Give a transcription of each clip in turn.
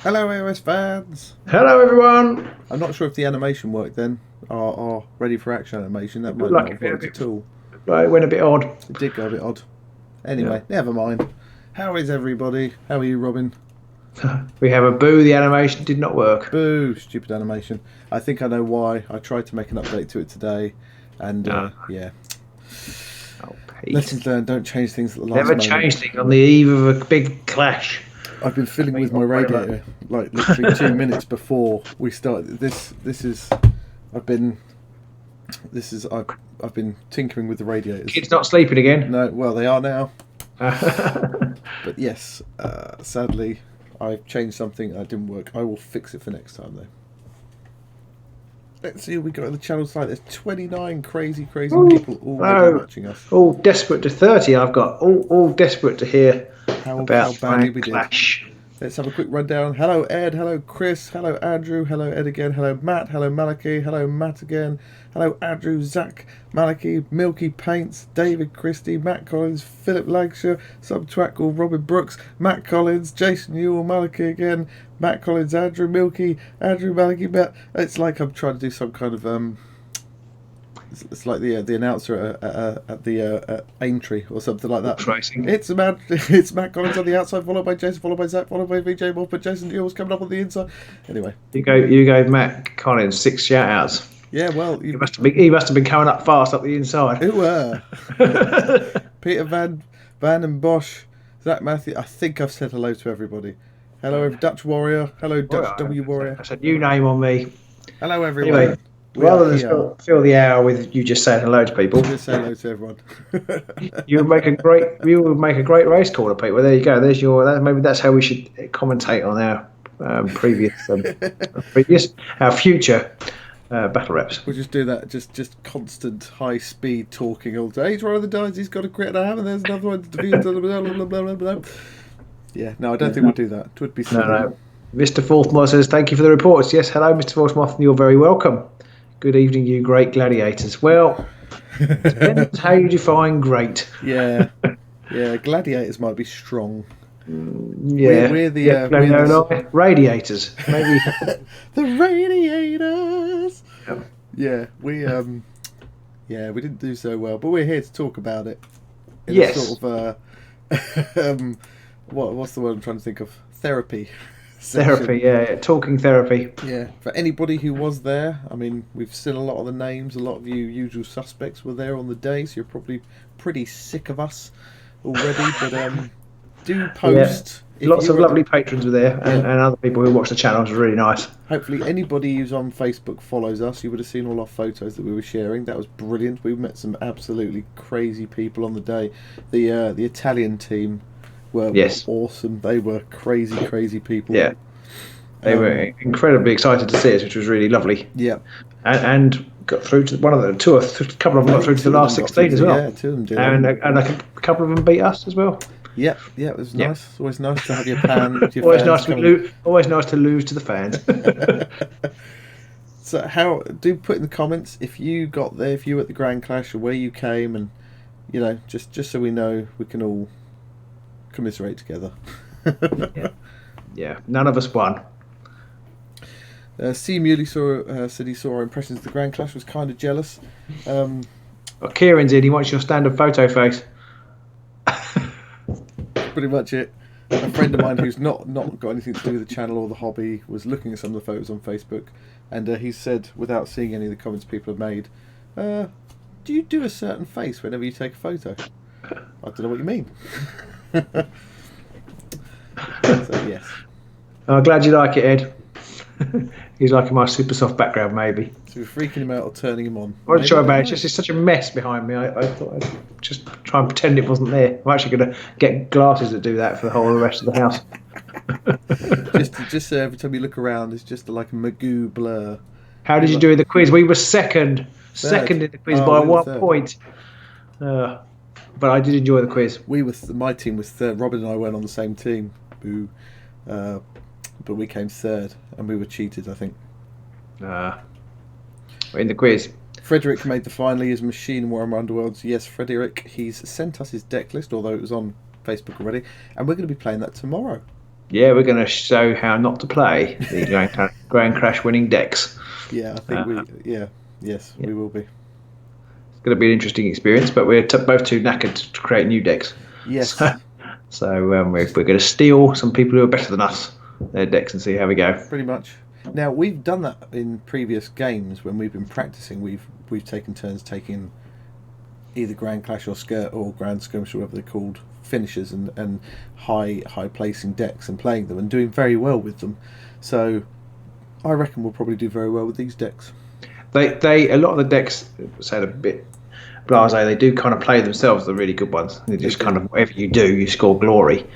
Hello, AOS fans. Hello, everyone. I'm not sure if the animation worked then. Our ready for action animation. That might Looked not like have it worked at all. It went a bit odd. It did go a bit odd. Anyway, never mind. How is everybody? How are you, Robin? We have a boo. The animation did not work. Boo! Stupid animation. I think I know why. I tried to make an update to it today, and yeah. Oh, Pete. Lessons learned. Don't change things at the last Never moment. change things on the eve of a big clash. I've been fiddling with my radiator like literally 2 minutes before we started. I've been tinkering with the radiators. Kids not sleeping again? No, well they are now. But yes, sadly, I've changed something and it didn't work. I will fix it for next time though. Let's see who we got on the channel site. There's 29 crazy people already watching us. All desperate to 30. I've got all desperate to hear about how badly we clash. did. Let's have a quick rundown. Hello Ed, hello Chris, hello Andrew, hello Ed again, hello Matt, hello Malachi, hello Matt again, hello Andrew, Zach, Malachi, Milky Paints, David Christie, Matt Collins, Philip Lancashire, Subtrackle, Robin Brooks, Matt Collins, Jason Newell, Malachi again, Matt Collins, Andrew, Milky, Andrew, Malachi, Matt. It's like I'm trying to do some kind of it's like the announcer at the Aintree or something like that. It's Matt Collins on the outside, followed by Jason, followed by Zach, followed by VJ Moore, but Jason Newell's coming up on the inside. Anyway, you gave Matt Collins 6 shout-outs. Yeah, well, he must have been coming up fast up the inside. Who were Peter Van and Bosch, Zach Matthew. I think I've said hello to everybody. Hello, Dutch Warrior. Hello, Dutch W Warrior. That's a new name on me. Hello, everyone. Anyway, rather than fill the hour with you just saying hello to people, just say hello to everyone. You would make a great race caller, Pete. Well, there you go. There's your. Maybe that's how we should commentate on our future battle reps. We'll just do that. Just constant high speed talking all day. He's one of the dies. He's got a crit and a hammer. There's another one. Blah, blah, blah. Yeah, no, I don't think we'll do that. It would be silly. No. Mr. Forthmoth says, thank you for the reports. Yes, hello, Mr. Forthmoth. You're very welcome. Good evening, you great gladiators. Well, depends how you define great. Yeah, gladiators might be strong. We're the radiators. Maybe the radiators. Yeah, we didn't do so well, but we're here to talk about it. Yes. Sort of what's the word I'm trying to think of? Therapy. Therapy, talking therapy. Yeah, for anybody who was there, I mean, we've seen a lot of the names. A lot of you usual suspects were there on the day, so you're probably pretty sick of us already. But do post. Yeah. Lots of lovely patrons were there, and other people who watched the channel. It was really nice. Hopefully, anybody who's on Facebook follows us. You would have seen all our photos that we were sharing. That was brilliant. We met some absolutely crazy people on the day. The Italian team were awesome. They were crazy people. Yeah, they were incredibly excited to see us, which was really lovely. Yeah, and got through to one of them. A couple of them got through to the last 16 as well. Yeah, 2 of them did. And a couple of them beat us as well. Yeah, it was nice. It's always nice to have your pan. Always nice to lose to the fans. So do put in the comments if you got there, if you were at the Grand Clash, or where you came, and just so we know, we can all commiserate together. Yeah, none of us won. C. Muley said he saw our impressions of the Grand Clash, was kind of jealous. Well, Kieran's in. He wants your standard photo face. Pretty much it. A friend of mine who's not got anything to do with the channel or the hobby was looking at some of the photos on Facebook, and he said, without seeing any of the comments people have made, do you do a certain face whenever you take a photo? I don't know what you mean. So yes. I'm glad you like it, Ed. He's liking my super soft background, maybe. So we're freaking him out or turning him on. I'm not sure about it. It's such a mess behind me. I thought I'd just try and pretend it wasn't there. I'm actually going to get glasses that do that for the whole of the rest of the house. just so every time you look around, it's just like a Magoo blur. How did you do in the quiz? We were second in the quiz by 1 point. But I did enjoy the quiz. My team was third. Robin and I weren't on the same team. Boo. But we came third, and we were cheated, I think. In the quiz. Frederick made the final. He is Machine Warhammer Underworlds. Yes, Frederick. He's sent us his deck list, although it was on Facebook already, and we're going to be playing that tomorrow. Yeah, we're going to show how not to play the Grand Crash winning decks. Yeah, I think we will be. It's going to be an interesting experience, but we're both too knackered to create new decks. Yes. So we're going to steal some people who are better than us their decks and see how we go. Pretty much. Now, we've done that in previous games when we've been practicing. We've taken turns taking either Grand Clash or Skirt or Grand Skirmish or whatever they're called, finishers and high placing decks and playing them and doing very well with them. So I reckon we'll probably do very well with these decks. They a lot of the decks sound a bit blasé. They do kind of play themselves, the really good ones. They just kind of whatever you do, you score glory,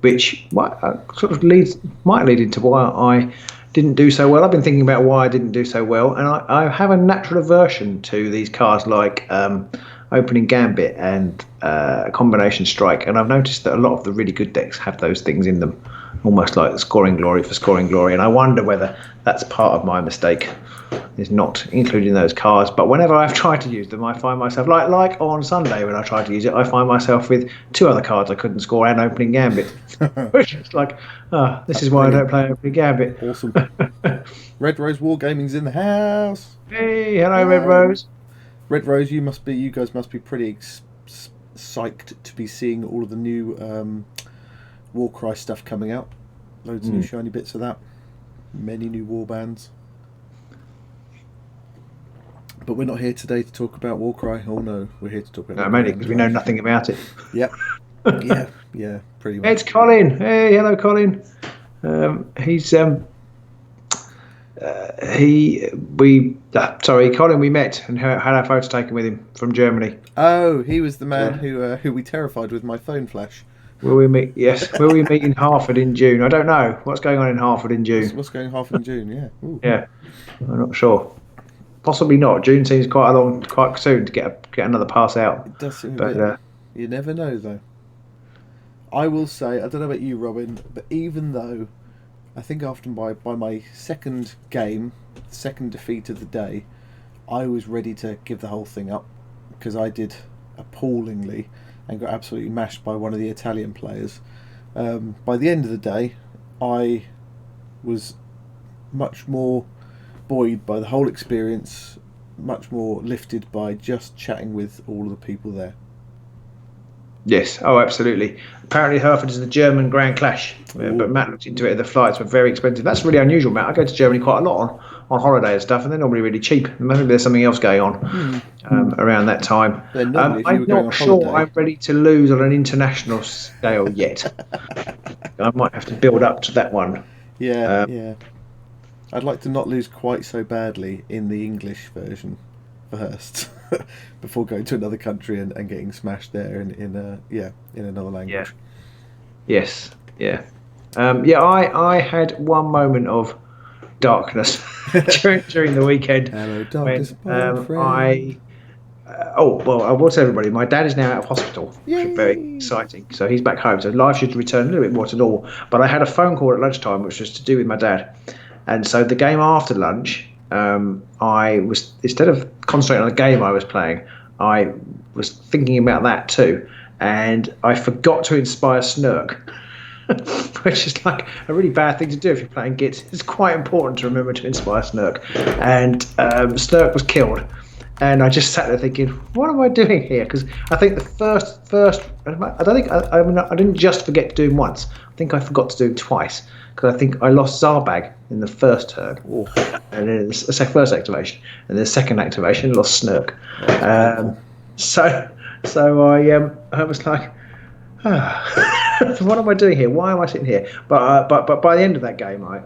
which might lead into why I didn't do so well. I've been thinking about why I didn't do so well, and I have a natural aversion to these cards like Opening Gambit and Combination Strike, and I've noticed that a lot of the really good decks have those things in them, almost like scoring glory for scoring glory, and I wonder whether that's part of my mistake, is not including those cards. But whenever I've tried to use them, I find myself, like on Sunday when I tried to use it, I find myself with two other cards I couldn't score and Opening Gambit, which is like, this is why I don't play Opening Gambit. Awesome. Red Rose Wargaming's in the house. Hey, hello, Red Rose. Red Rose, you guys must be pretty psyched to be seeing all of the new Warcry stuff coming out. Loads of new shiny bits of that. Many new warbands. But we're not here today to talk about Warcry. Oh no, we're here to talk about. No, mainly because we know nothing about it. Yep. yeah, pretty much. It's Colin. Hey, hello, Colin. Colin, we met and had our photo taken with him from Germany. Oh, he was the man who we terrified with my phone flash. Will we meet? Yes. Will we meet in Hartford in June? I don't know. What's going on in Hartford in June? What's going on in Hartford in June? Yeah. Ooh. Yeah. I'm not sure. Possibly not. June seems quite soon to get another pass out. It does seem a bit. You never know, though. I will say, I don't know about you, Robin, but even though I think after by my second game, second defeat of the day, I was ready to give the whole thing up because I did appallingly and got absolutely mashed by one of the Italian players. By the end of the day, I was much more buoyed by the whole experience, much more lifted by just chatting with all of the people there. Yes, oh absolutely. Apparently Hereford is the German Grand Clash, but Matt looked into it. The flights were very expensive. That's really unusual, Matt. I go to Germany quite a lot on holiday and stuff, and they're normally really cheap. Maybe there's something else going on around that time. I'm not sure I'm ready to lose on an international scale yet. I might have to build up to that one. Yeah. I'd like to not lose quite so badly in the English version first before going to another country and getting smashed there in another language. Yes. I had one moment of darkness during the weekend. Hello, darkness, my friend. I will tell everybody, my dad is now out of hospital, which is very exciting. So he's back home. So life should return a little bit more to normal. But I had a phone call at lunchtime, which was to do with my dad. And so the game after lunch, I was, instead of concentrating on the game I was playing, I was thinking about that too. And I forgot to inspire Snurk, which is like a really bad thing to do if you're playing Gits. It's quite important to remember to inspire Snurk. And Snurk was killed. And I just sat there thinking, what am I doing here? Because I think the first, I didn't just forget to do him once. I think I forgot to do him twice. Because I think I lost Zarbag in the first turn, and then the first activation, and then the second activation lost Snurk. So I was like, what am I doing here? Why am I sitting here? But by the end of that game, I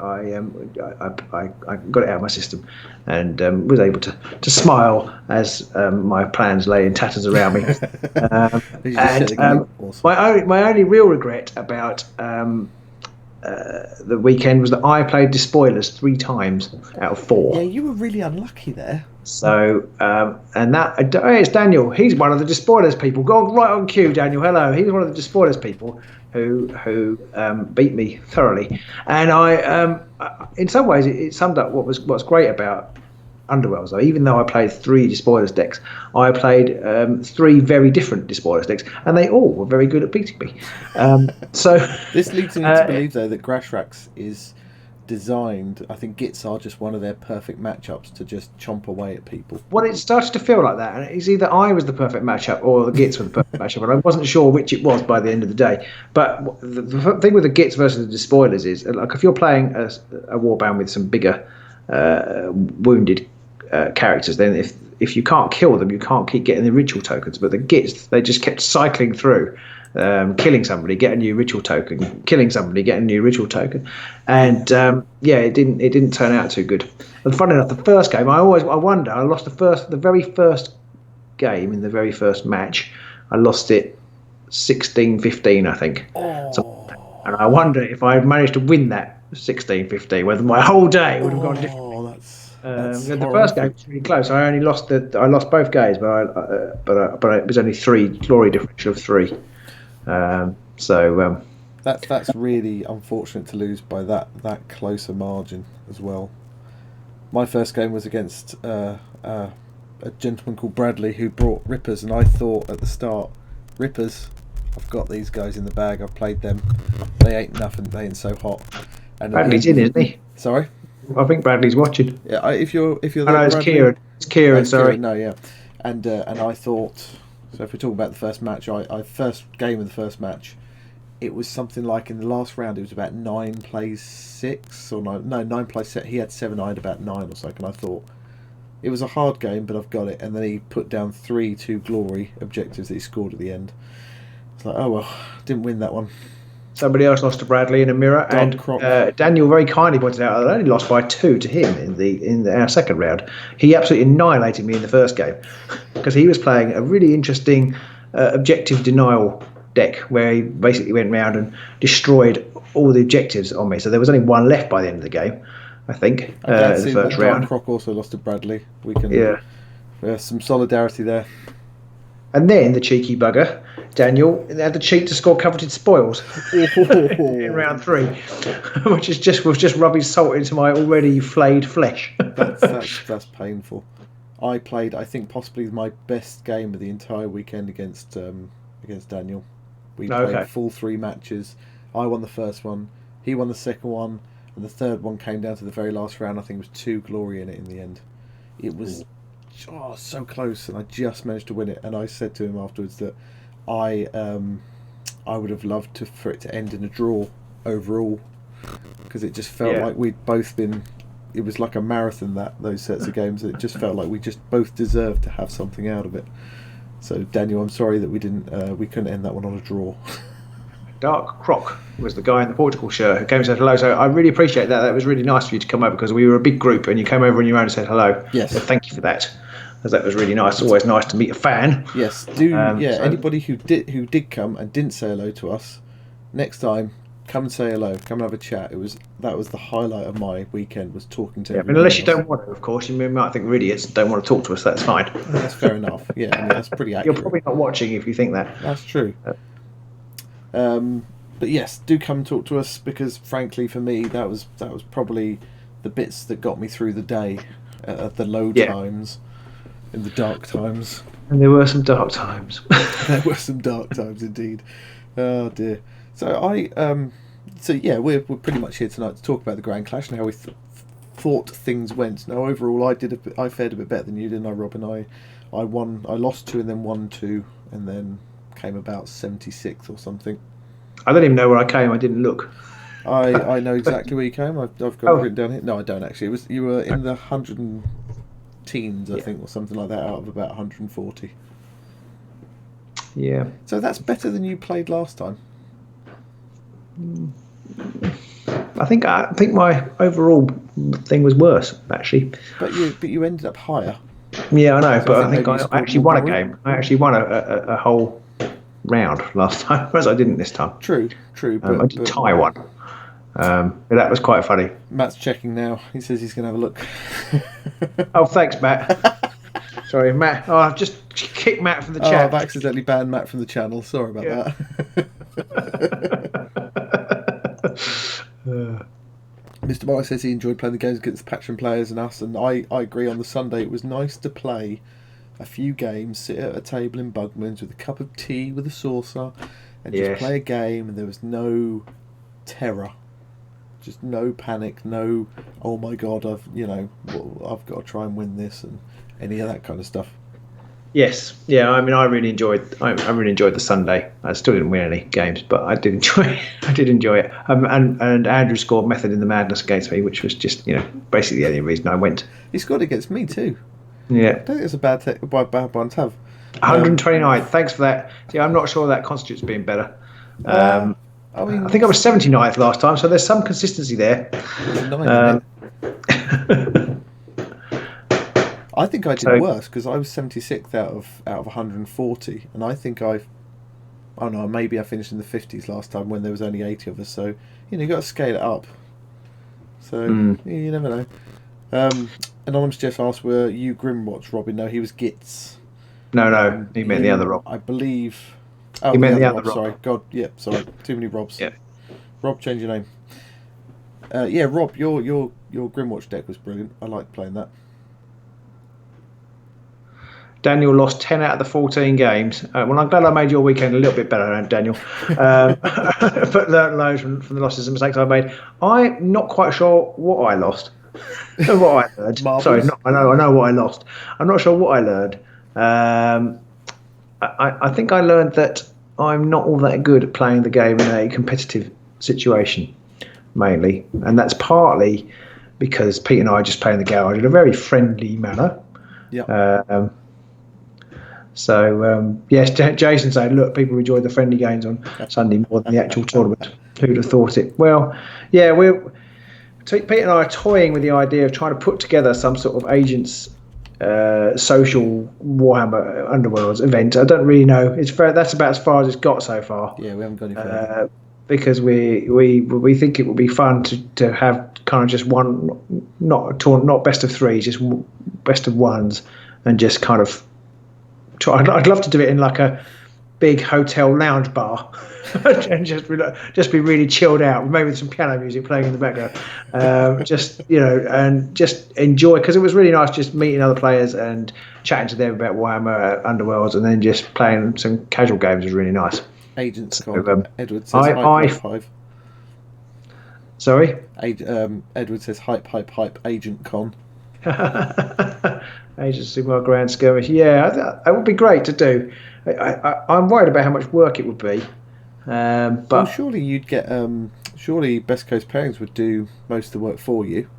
got it out of my system, and was able to smile as my plans lay in tatters around me. My only real regret about the weekend was that I played Despoilers 3 times out of 4. Yeah, you were really unlucky there. So, and that it's Daniel. He's one of the Despoilers people. Go right on cue, Daniel. Hello. He's one of the Despoilers people who beat me thoroughly. And I, in some ways, it summed up what's great about Underworlds, though. Even though I played 3 Despoilers decks, I played 3 very different Despoilers decks, and they all were very good at beating me. So this leads me to believe, though, that Grashrax is designed. I think Gits are just one of their perfect matchups to just chomp away at people. Well, it started to feel like that, and it's either I was the perfect matchup or the Gits were the perfect matchup, and I wasn't sure which it was by the end of the day. But the thing with the Gits versus the Despoilers is, like, if you're playing a warband with some bigger wounded characters, then if you can't kill them, you can't keep getting the ritual tokens. But the Gits, they just kept cycling through, killing somebody, get a new ritual token, killing somebody, get a new ritual token, and it didn't turn out too good. And funny enough, the first game, I wonder, I lost the very first game in the very first match. I lost it 16-15, I think. And I wonder if I had managed to win that 16-15, whether my whole day would have gone differently. The first game was really close. I lost both games, but it was only 3 glory differential of 3. That's really unfortunate to lose by that close a margin as well. My first game was against a gentleman called Bradley who brought Rippers, and I thought at the start, Rippers, I've got these guys in the bag. I've played them. They ain't nothing. They ain't so hot. And Bradley's in, isn't he? Sorry. I think Bradley's watching. Yeah, if you're there, no, it's Bradley, Kieran. It's Kieran. Sorry. No, yeah, and I thought. So if we're talking about the first match, I first game of the first match, it was something like in the last round it was about 9 plays 6 or 9 plays 7. He had 7, I had about 9 or something. And I thought it was a hard game, but I've got it. And then he put down 3 2 glory objectives that he scored at the end. It's like, oh well, didn't win that one. Somebody else lost to Bradley in a mirror, and Daniel very kindly pointed out I only lost by 2 to him in our second round. He absolutely annihilated me in the first game because he was playing a really interesting objective denial deck where he basically went round and destroyed all the objectives on me. So there was only 1 left by the end of the game, I think. The first round. Croc also lost to Bradley. We can some solidarity there. And then the cheeky bugger, Daniel, had the cheek to score coveted spoils in round 3, which was just rubbing salt into my already flayed flesh. That's painful. I played, I think, possibly my best game of the entire weekend against Daniel. We played full 3 matches. I won the first one, he won the second one, and the third one came down to the very last round. I think it was 2 glory in it in the end. It was so close, and I just managed to win it. And I said to him afterwards that I would have loved for it to end in a draw overall, because it just felt like we'd both been. It was like a marathon, those sets of games. It just felt like we just both deserved to have something out of it. So Daniel, I'm sorry that we couldn't end that one on a draw. Dark Croc was the guy in the Portugal shirt who came and said hello. So I really appreciate that. That was really nice for you to come over, because we were a big group and you came over on your own and said hello. Yes. So thank you for that. Because that was really nice. It's always nice to meet a fan. Yes. Anybody who did come and didn't say hello to us, next time, come and say hello. Come and have a chat. That was the highlight of my weekend, was talking to everyone. Unless you don't want to, of course. You might think we're idiots and don't want to talk to us. That's fine. That's fair enough. Yeah, that's pretty accurate. You're probably not watching if you think that. That's true. But yes, do come and talk to us, because frankly for me that was probably the bits that got me through the day at the low times, in the dark times. And there were some dark times. There were some dark times indeed. Oh dear. So we're pretty much here tonight to talk about the Grand Clash and how we thought things went. Now overall I fared a bit better than you, didn't I, Rob? And I lost 2 and then won 2 and then came about 76th or something. I don't even know where I came. I didn't look. I know exactly where you came. I've got it written down here. No, I don't actually. You were in the 110s, I think, or something like that, out of about 140. Yeah. So that's better than you played last time. I think my overall thing was worse, actually. But you ended up higher. Yeah, I know. So but I think I actually won a game. I actually won a whole round last time, whereas I didn't this time. True. I did tie one. But that was quite funny. Matt's checking now. He says he's going to have a look. Oh, thanks, Matt. Sorry, Matt. Oh, I've just kicked Matt from the chat. I've accidentally banned Matt from the channel. Sorry about that. Mr. Mark says he enjoyed playing the games against the Patron players and us, and I agree. On the Sunday, it was nice to play a few games, sit at a table in Bugman's with a cup of tea with a saucer, and just play a game, and there was no terror, just no panic, no, oh my god, I've got to try and win this, and any of that kind of stuff. Yes, yeah. I mean, I really enjoyed the Sunday. I still didn't win any games, but I did enjoy it. I did enjoy it. And Andrew scored Method in the Madness against me, which was just basically the only reason I went. He scored against me too. Yeah, I don't think it's a bad one to have. 129. Thanks for that. See, I'm not sure that constitutes being better. I think I was 79th last time, so there's some consistency there. I think I did worse because I was 76th out of 140, and I think maybe I finished in the 50s last time when there was only 80 of us. So you got to scale it up. So you never know. Anonymous Jeff asked, "Were you Grimwatch, Robin?" No, he was Gitz. No, he meant the other Rob. I believe. Oh, he meant the other Rob. Sorry, God, sorry, too many Robs. Yeah. Rob, change your name. Rob, your Grimwatch deck was brilliant. I liked playing that. Daniel lost 10 out of the 14 games. Well, I'm glad I made your weekend a little bit better, Daniel. But learned loads from the losses and mistakes I made. I'm not quite sure what I lost. What I learned. Sorry, I know what I lost. I'm not sure what I learned. I think I learned that I'm not all that good at playing the game in a competitive situation, mainly. And that's partly because Pete and I just play in the garage in a very friendly manner. Yeah. Yes, Jason said, look, people enjoyed the friendly games on Sunday more than the actual tournament. Who'd have thought it? Well, yeah, Pete and I are toying with the idea of trying to put together some sort of agents social Warhammer Underworlds event. I don't really know. That's about as far as it's got so far. Yeah, we haven't got any further. Because we think it would be fun to have kind of just one, not best of threes, just best of ones, and just kind of try. I'd love to do it in like a big hotel lounge bar. And just be really chilled out, maybe with some piano music playing in the background, and just enjoy, because it was really nice just meeting other players and chatting to them about Warhammer Underworlds, and then just playing some casual games was really nice. Agents Con. Edward says hype. Sorry? Edward says hype, Agent Con. Agent Sigmar Grand Skirmish. Yeah, that would be great to do. I'm worried about how much work it would be. But surely you'd get. Surely Best Coast Pairings would do most of the work for you.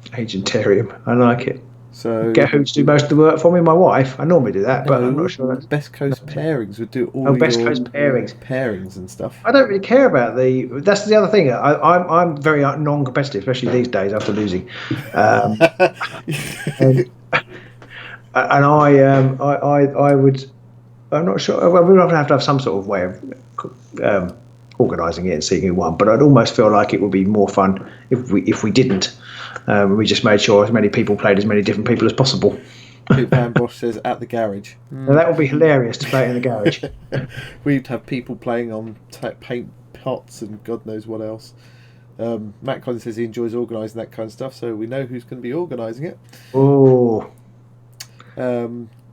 Agentarium, I like it. So get who to do most of the work for me? My wife. I normally do that, but I'm not sure. Best Coast Pairings would do all. Best Coast pairings and stuff. I don't really care about the. That's the other thing. I'm very non-competitive, especially these days after losing. And I would. I'm not sure. Well, we would have to have some sort of way of organising it and seeing who won. But I'd almost feel like it would be more fun if we didn't. We just made sure as many people played as many different people as possible. Van Bosch says at the garage. Now, that would be hilarious to play in the garage. We'd have people playing on paint pots and God knows what else. Matt Collins says he enjoys organising that kind of stuff, so we know who's going to be organising it. Oh.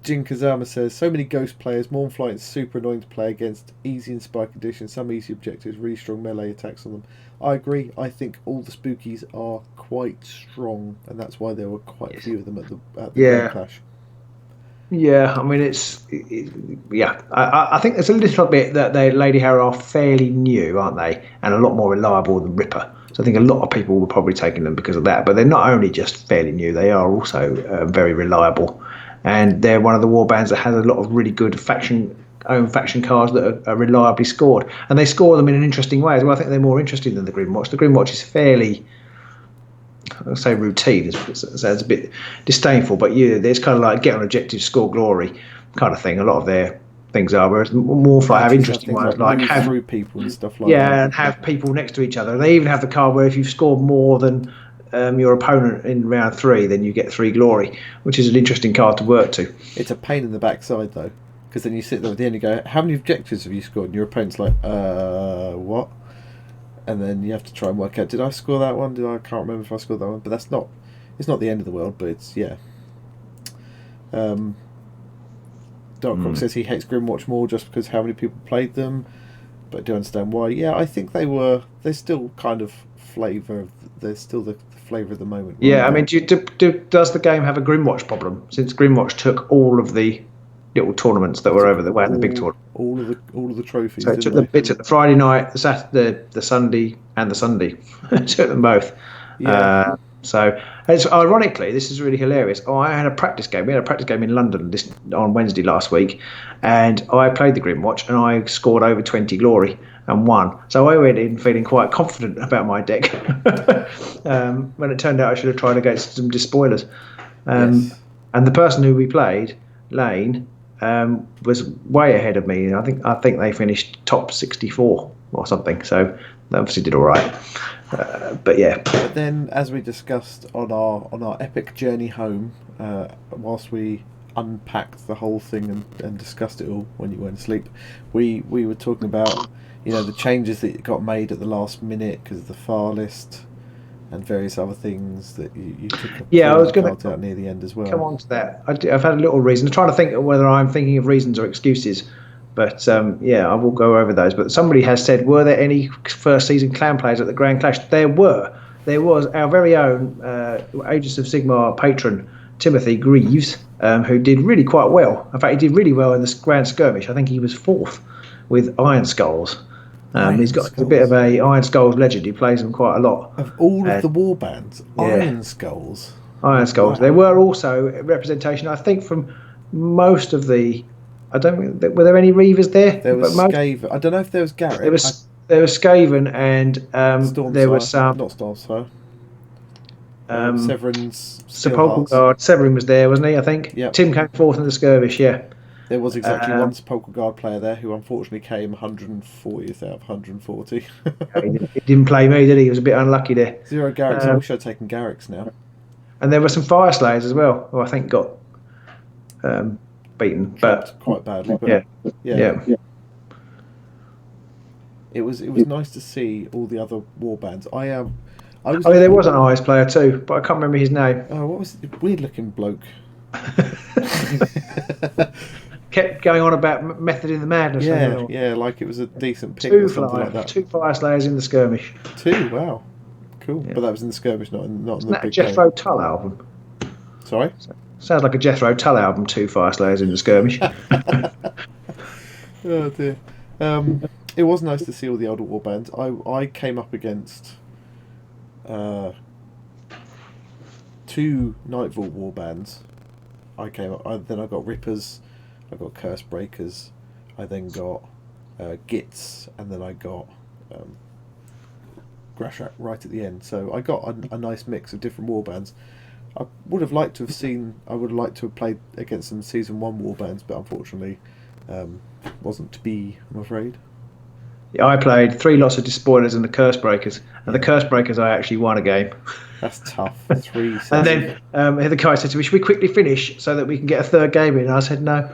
Jin Kazama says, so many ghost players, Mournflight is super annoying to play against, easy in spike edition, some easy objectives, really strong melee attacks on them. I agree, I think all the spookies are quite strong, and that's why there were quite a few of them at the Game Clash. Yeah, I mean, I think there's a little bit that Lady Harrow are fairly new, aren't they? And a lot more reliable than Ripper. So I think a lot of people were probably taking them because of that, but they're not only just fairly new, they are also very reliable. And they're one of the warbands that has a lot of really good faction cards that are reliably scored. And they score them in an interesting way as well. I think they're more interesting than the Grimwatch. The Grimwatch is fairly, I'll say routine. It sounds a bit disdainful, but there's kind of like get on objective, score glory kind of thing. A lot of their things are, whereas Mournflight have interesting ones like have through people and stuff like that. And have people next to each other. They even have the card where if you've scored more than your opponent in round 3, then you get 3 glory, which is an interesting card to work to. It's a pain in the backside though, because then you sit there at the end and go, how many objectives have you scored? And your opponent's like, what? and then you have to try and work out, did I score that one? I can't remember if I scored that one, but it's not the end of the world, but it's, yeah. Dark says he hates Grimwatch more just because how many people played them, but I do understand why. Yeah, I think they're still kind of they're still the flavour of the moment. Yeah, I mean, does the game have a Grimwatch problem? Since Grimwatch took all of the little tournaments that were over the way, the big tournament, all of the trophies. So it took the Friday night, the Saturday, the Sunday, and the Sunday. It took them both. Yeah. So it's, ironically, this is really hilarious. I had a practice game. We had a practice game in London on Wednesday last week, and I played the Grimwatch, and I scored over 20 glory and won. So I went in feeling quite confident about my deck. When it turned out I should have tried against some despoilers. Yes. And the person who we played, Lane, was way ahead of me. I think they finished top 64 or something. So they obviously did all right. But yeah. But then, as we discussed on our epic journey home, whilst we unpacked the whole thing and discussed it all when you went to sleep, we were talking about the changes that got made at the last minute because of the far list and various other things that you took. Yeah, I was going to out near the end as well. Come on to that. I've had a little reason. I'm trying to think of whether I'm thinking of reasons or excuses. But yeah, I will go over those. But somebody has said, were there any first season clan players at the Grand Clash? There were. There was our very own Aegis of Sigmar patron, Timothy Greaves, who did really quite well. In fact, he did really well in the Grand Skirmish. I think he was 4th with Iron Skulls. He's got a bit of a Iron Skulls legend. He plays them quite a lot. Of all of the warbands, Iron Skulls. Iron Skulls. Wow. There were also representation, I think, from most of the... I don't think... Were there any Reavers there? There was Skaven. I don't know if there was Garrett. There was Skaven and there was some... Not Stormsire. Severin's... Sepulchre Severin was there, wasn't he, I think? Yep. Tim came 4th in the Skirmish, yeah. There was exactly one Sepulchre Guard player there who unfortunately came 140th out of 140. He didn't play me, did he? He was a bit unlucky there. 0 Garricks. I wish I'd taken Garricks now. And there were some Fire Slayers as well, who I think got beaten, but quite badly. But yeah. It was nice to see all the other warbands. There was an Ice player too, but I can't remember his name. Oh, what was it? Weird looking bloke? Kept going on about Method in the Madness. Yeah, like it was a decent pick or something like that. 2 Fire Slayers in the Skirmish. 2, wow. Cool. Yeah. But that was in the Skirmish, not in the big game. Jethro Tull album? Sorry? Sounds like a Jethro Tull album, 2 Fire Slayers in the Skirmish. Oh dear. It was nice to see all the older warbands. I came up against 2 Nightfall warbands. Then I got Rippers, I got Curse Breakers, I then got Gits, and then I got Grashak right at the end. So I got a nice mix of different warbands. I would have liked to have played against some Season 1 warbands, but unfortunately wasn't to be, I'm afraid. Yeah, I played 3 lots of Despoilers and the Curse Breakers. And the Curse Breakers, I actually won a game. That's tough. 3 sets. And then the guy said to me, should we quickly finish so that we can get a third game in? And I said, no.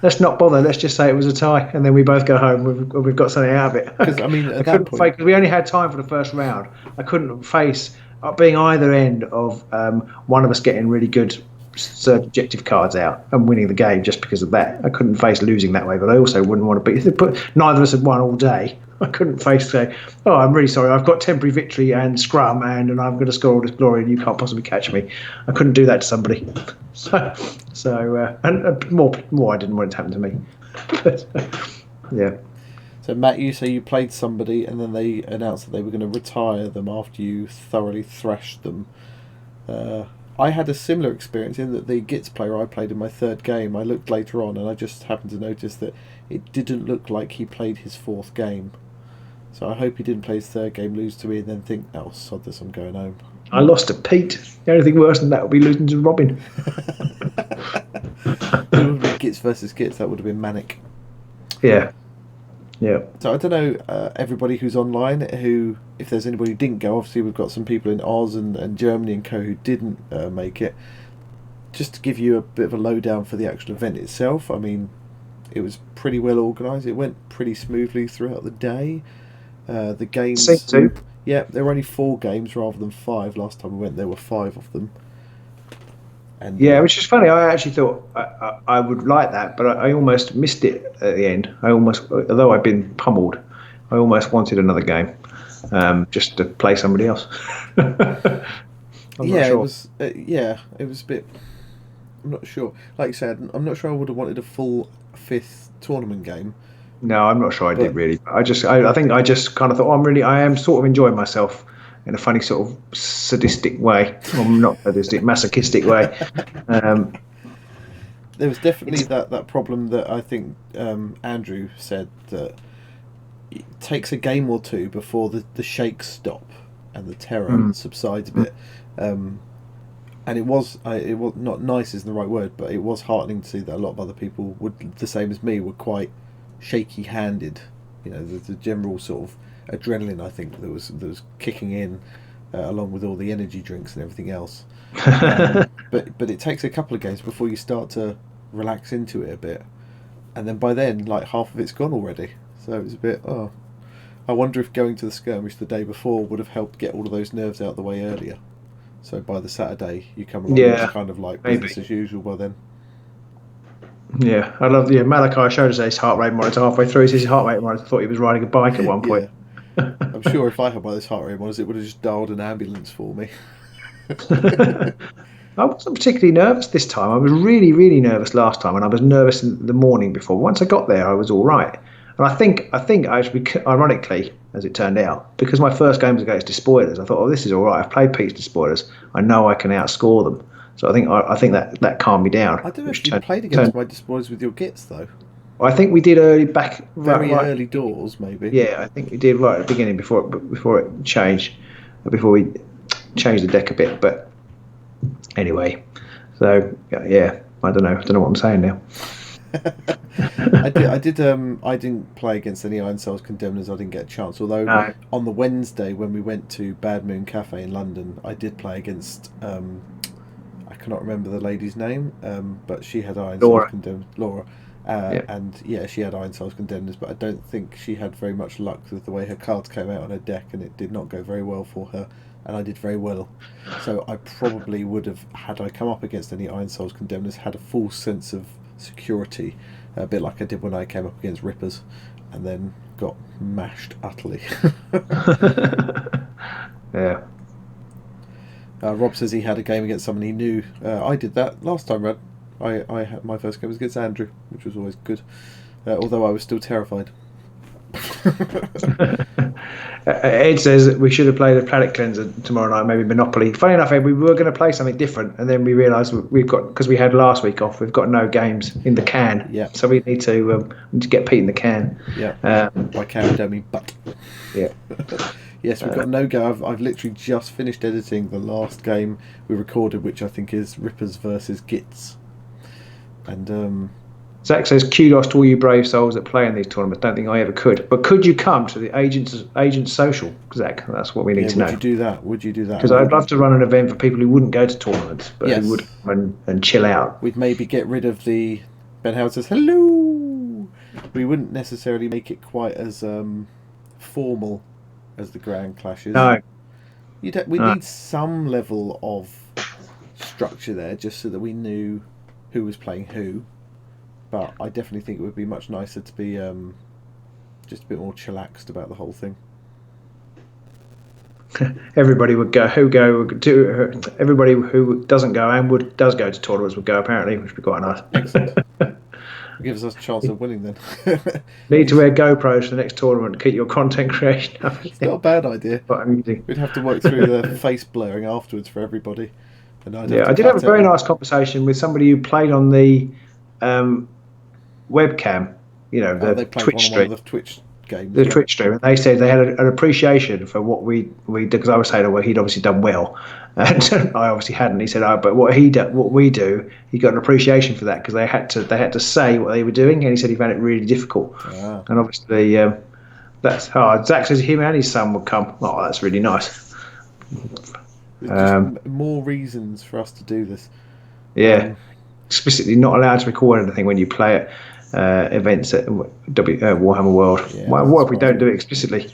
Let's not bother. Let's just say it was a tie. And then we both go home. We've got something out of it. Because, I mean, at that point... Because we only had time for the first round. I couldn't face being either end of one of us getting really good third objective cards out and winning the game just because of that. I couldn't face losing that way, but I also wouldn't want to beat. Neither of us had won all day. I couldn't face say, "Oh, I'm really sorry. I've got temporary victory and scrum, and I'm going to score all this glory, and you can't possibly catch me." I couldn't do that to somebody. And more, I didn't want it to happen to me. Yeah. So Matt, you say you played somebody, and then they announced that they were going to retire them after you thoroughly thrashed them. I had a similar experience in that the Gits player I played in my 3rd game, I looked later on and I just happened to notice that it didn't look like he played his 4th game. So I hope he didn't play his 3rd game, lose to me, and then think, oh, sod this, I'm going home. I lost to Pete. The only thing worse than that would be losing to Robin. It would be Gits versus Gits, that would have been manic. Yeah. Yeah. So I don't know, everybody who's online, if there's anybody who didn't go, obviously we've got some people in Oz and Germany and co who didn't make it. Just to give you a bit of a lowdown for the actual event itself, I mean, it was pretty well organised. It went pretty smoothly throughout the day. The games. Scene 2. Yeah, there were only 4 games rather than 5. Last time we went, there were 5 of them. And Yeah, which is funny. I actually thought I would like that, but I almost missed it at the end. Although I've been pummeled, I almost wanted another game, just to play somebody else. I'm not sure. it was. It was a bit. I'm not sure. Like you said, I'm not sure I would have wanted a full 5th tournament game. No, I'm not sure I did really. I think I just kind of thought, I am sort of enjoying myself in a funny sort of sadistic way, or not sadistic, masochistic way. There was definitely that problem that I think Andrew said, that it takes a game or two before the shakes stop and the terror subsides a bit. And it was not nice isn't the right word, but it was heartening to see that a lot of other people would, the same as me, were quite shaky handed. You know, the general sort of adrenaline, I think, that was kicking in, along with all the energy drinks and everything else. But it takes a couple of games before you start to relax into it a bit, and then by then, like, half of it's gone already. So it was a bit. I wonder if going to the skirmish the day before would have helped get all of those nerves out of the way earlier. So by the Saturday, you come along, and it's kind of like business as usual by then. Yeah, I love. Yeah, Malachi showed us his heart rate monitor halfway through. He says his heart rate monitor thought he was riding a bike at one point. Yeah. I'm sure if I had one of those heart rate monitors, it would have just dialed an ambulance for me. I wasn't particularly nervous this time. I was really, really nervous last time, and I was nervous in the morning before. Once I got there, I was all right. And I think I actually, ironically, as it turned out, because my first game was against Despoilers, I thought, this is all right. I've played Pete's Despoilers. I know I can outscore them. So I think that calmed me down. I don't know if you played against my Despoilers with your Gits, though. I think we did early early doors, maybe. Yeah, I think we did right at the beginning before it changed, before we changed the deck a bit. But anyway, so yeah, I don't know what I'm saying now. I didn't play against any Iron Souls Condemners. I didn't get a chance. Although on the Wednesday when we went to Bad Moon Cafe in London, I did play against. I cannot remember the lady's name, but she had Iron Souls Condemners. Laura. And she had Iron Souls Condemners, but I don't think she had very much luck with the way her cards came out on her deck, and it did not go very well for her. And I did very well, so I probably would have, had I come up against any Iron Souls Condemners, had a full sense of security, a bit like I did when I came up against Rippers, and then got mashed utterly. Yeah. Rob says he had a game against someone he knew. I did that last time round. I had my first game was against Andrew, which was always good, although I was still terrified. Ed says we should have played a Planet Cleanser tomorrow night, maybe Monopoly. Funny enough, Ed, we were going to play something different, and then we realised because we had last week off, we've got no games in the can. Yeah. So we need to get Pete in the can. Yeah. By can I don't mean butt. Yeah. Yes, we've got no go. I've literally just finished editing the last game we recorded, which I think is Rippers versus Gits. And Zach says, kudos to all you brave souls that play in these tournaments. Don't think I ever could. But could you come to the Agent Social, Zach? That's what we need to know. Would you do that? Because I'd love to run an event for people who wouldn't go to tournaments, but who would come and chill out. We'd maybe get rid of the... Ben Howard says, hello! We wouldn't necessarily make it quite as formal as the Grand Clashes. No. We need some level of structure there, just so that we knew who was playing who. But I definitely think it would be much nicer to be just a bit more chillaxed about the whole thing. Everybody would go. Everybody who doesn't go and does go to tournaments would go. Apparently, which would be quite nice. Excellent. It gives us a chance of winning then. Need to wear GoPros for the next tournament to keep your content creation up. It's not a bad idea. Quite amusing. We'd have to work through the face blurring afterwards for everybody. And I did have a very nice conversation with somebody who played on the webcam, the Twitch stream. The Twitch games. The Twitch stream, and they said they had an appreciation for what we did, because I was saying, well, he'd obviously done well, and I obviously hadn't. He said, but what we do, he got an appreciation for that, because they had to say what they were doing, and he said he found it really difficult. And obviously that's hard. Zach says him and his son would come. Oh, that's really nice. Just more reasons for us to do this. Yeah. Explicitly not allowed to record anything when you play it. events at Warhammer World. Yeah, what if we don't do it explicitly?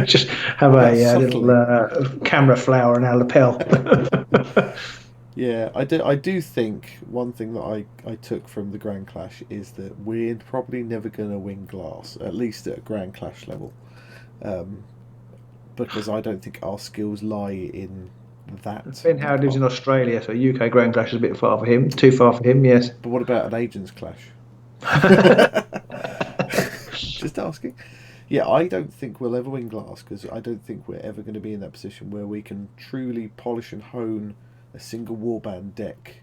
just have a little camera flower in our lapel. Yeah, I do think one thing that I took from the Grand Clash is that we're probably never going to win glass, at least at Grand Clash level, because I don't think our skills lie in that. Ben Howard lives in Australia, so UK Grand Clash is a bit far for him. Too far for him, yes. But what about an Agents Clash? Just asking. Yeah, I don't think we'll ever win glass because I don't think we're ever going to be in that position where we can truly polish and hone a single warband deck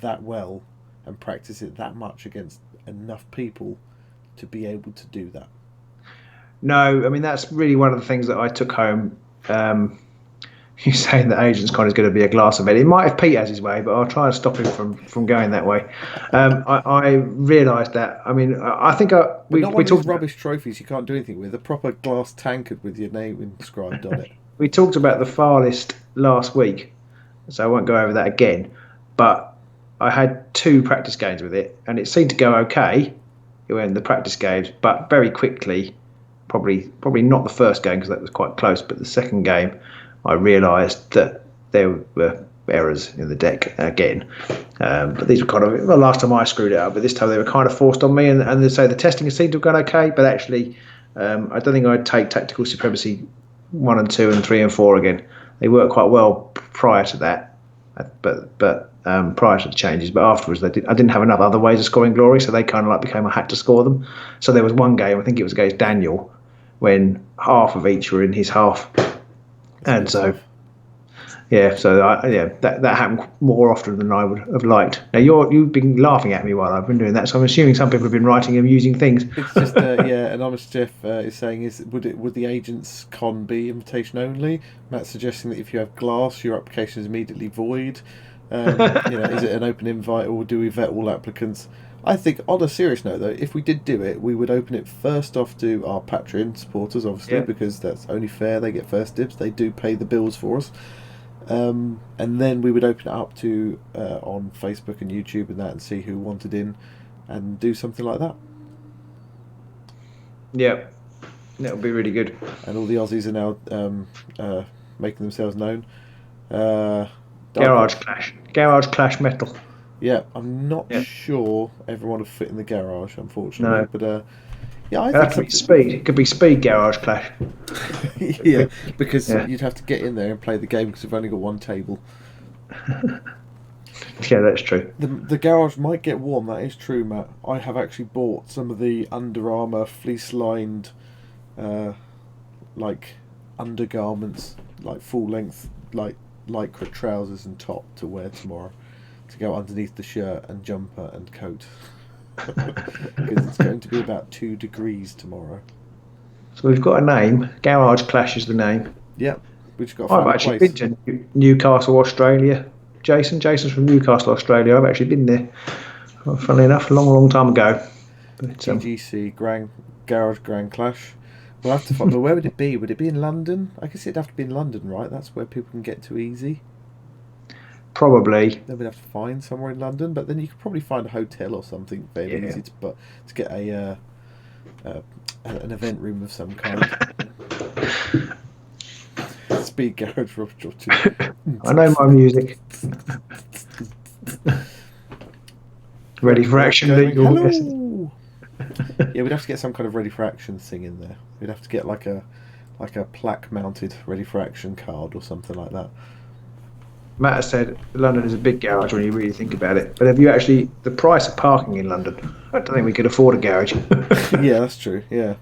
that well and practice it that much against enough people to be able to do that. No, I mean that's really one of the things that I took home. You're saying that Agents Con is going to be a glass event. It might if Pete has his way, but I'll try and stop him from going that way. I realised that. I mean, I think we talked rubbish trophies you can't do anything with. A proper glass tankard with your name inscribed on it. We talked about the far list last week, so I won't go over that again. But I had 2 practice games with it, and it seemed to go okay in the practice games, but very quickly, probably not the first game because that was quite close, but the second game, I realised that there were errors in the deck again. But these were kind of, well, last time I screwed it up, but this time they were kind of forced on me. And they say the testing seemed to have gone okay, but actually, I don't think I'd take Tactical Supremacy 1 and 2 and 3 and 4 again. They worked quite well prior to that, but prior to the changes. But afterwards, I didn't have enough other ways of scoring glory, so they kind of like became I had to score them. So there was one game, I think it was against Daniel, when half of each were in his half. And so, yeah, that happened more often than I would have liked. Now you've been laughing at me while I've been doing that, so I'm assuming some people have been writing amusing things. It's just Anonymous Jeff is saying would the Agents Con be invitation only? Matt's suggesting that if you have glass, your application is immediately void. Is it an open invite or do we vet all applicants? I think, on a serious note, though, if we did do it, we would open it first off to our Patreon supporters, obviously, because that's only fair. They get first dibs. They do pay the bills for us. And then we would open it up to on Facebook and YouTube and that and see who wanted in and do something like that. Yeah, that would be really good. And all the Aussies are now making themselves known. Garage Clash Metal. Yeah, I'm not sure everyone will fit in the garage, unfortunately. No. But I think speed. It could be Speed Garage Clash. Yeah, because you'd have to get in there and play the game because we've only got one table. Yeah, that's true. The garage might get warm. That is true, Matt. I have actually bought some of the Under Armour fleece-lined, like undergarments, like full-length, like lycra trousers and top to wear tomorrow, to go underneath the shirt and jumper and coat. Because it's going to be about 2 degrees tomorrow. So we've got a name. Garage Clash is the name. Yep. We've just got to I've find actually a place. been to Newcastle, Australia. Jason's from Newcastle, Australia. I've actually been there, funnily enough, a long time ago. But, GGC Garage Grand Clash. We'll have to find. But where would it be? Would it be in London? I guess it'd have to be in London, right? That's where people can get to easy. Probably. Then we'd have to find somewhere in London, but then you could probably find a hotel or something fairly easy to get an event room of some kind. Speed Garage Rob. I know my music. Ready for action. Hello. Yeah, we'd have to get some kind of ready for action thing in there. We'd have to get like a plaque mounted ready for action card or something like that. Matt has said London is a big garage when you really think about it. But have you actually the price of parking in London? I don't think we could afford a garage. Yeah, that's true. Yeah.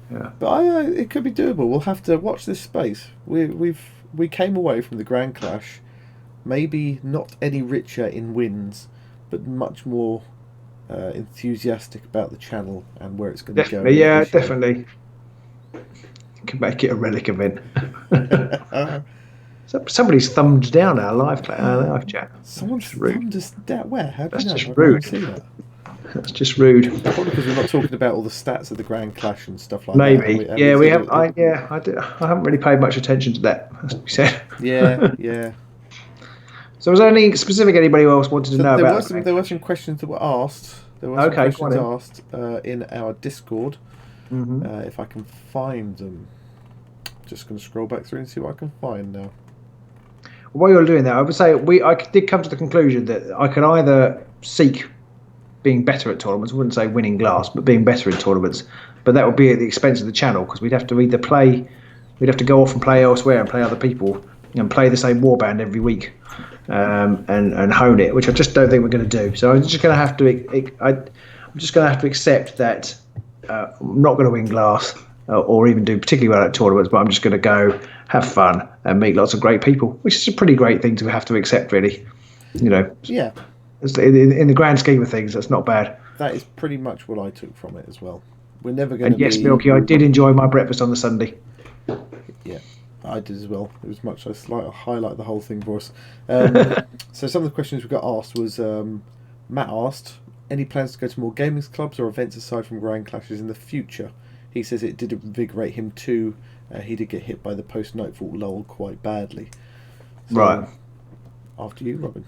Yeah. But it could be doable. We'll have to watch this space. We came away from the Grand Clash, maybe not any richer in wins, but much more enthusiastic about the channel and where it's going to go. Yeah, definitely. Can make it a relic event. Somebody's thumbed down our live chat. Someone's thumbed us down. Where? How do you know? Just rude. See that? That's just rude. Probably because we're not talking about all the stats of the Grand Clash and stuff like Maybe. that. Maybe. We have. I haven't really paid much attention to that, as we said. Yeah. So was there any specific anybody else wanted to know about? There were some questions that were asked. There were some Okay, questions asked in our Discord. If I can find them. Just going to scroll back through and see what I can find now. While you're doing that, I would say I did come to the conclusion that I could either seek being better at tournaments. I wouldn't say winning glass, but being better in tournaments. But that would be at the expense of the channel, because we'd have to either we'd have to go off and play elsewhere and play other people and play the same Warband every week, and hone it, which I just don't think we're going to do. So I'm just going to have to accept that I'm not going to win glass or even do particularly well at tournaments, but I'm just going to go have fun and meet lots of great people, which is a pretty great thing to have to accept, really. Yeah. In the grand scheme of things, that's not bad. That is pretty much what I took from it as well. We're never going to And yes, Milky, I did enjoy my breakfast on the Sunday. Yeah, I did as well. It was much less like a highlight the whole thing for us. So some of the questions we got asked was, Matt asked, any plans to go to more gaming clubs or events aside from Grand Clashes in the future? He says it did invigorate him too. He did get hit by the post-Nightfall lull quite badly. So, right. After you, Robin.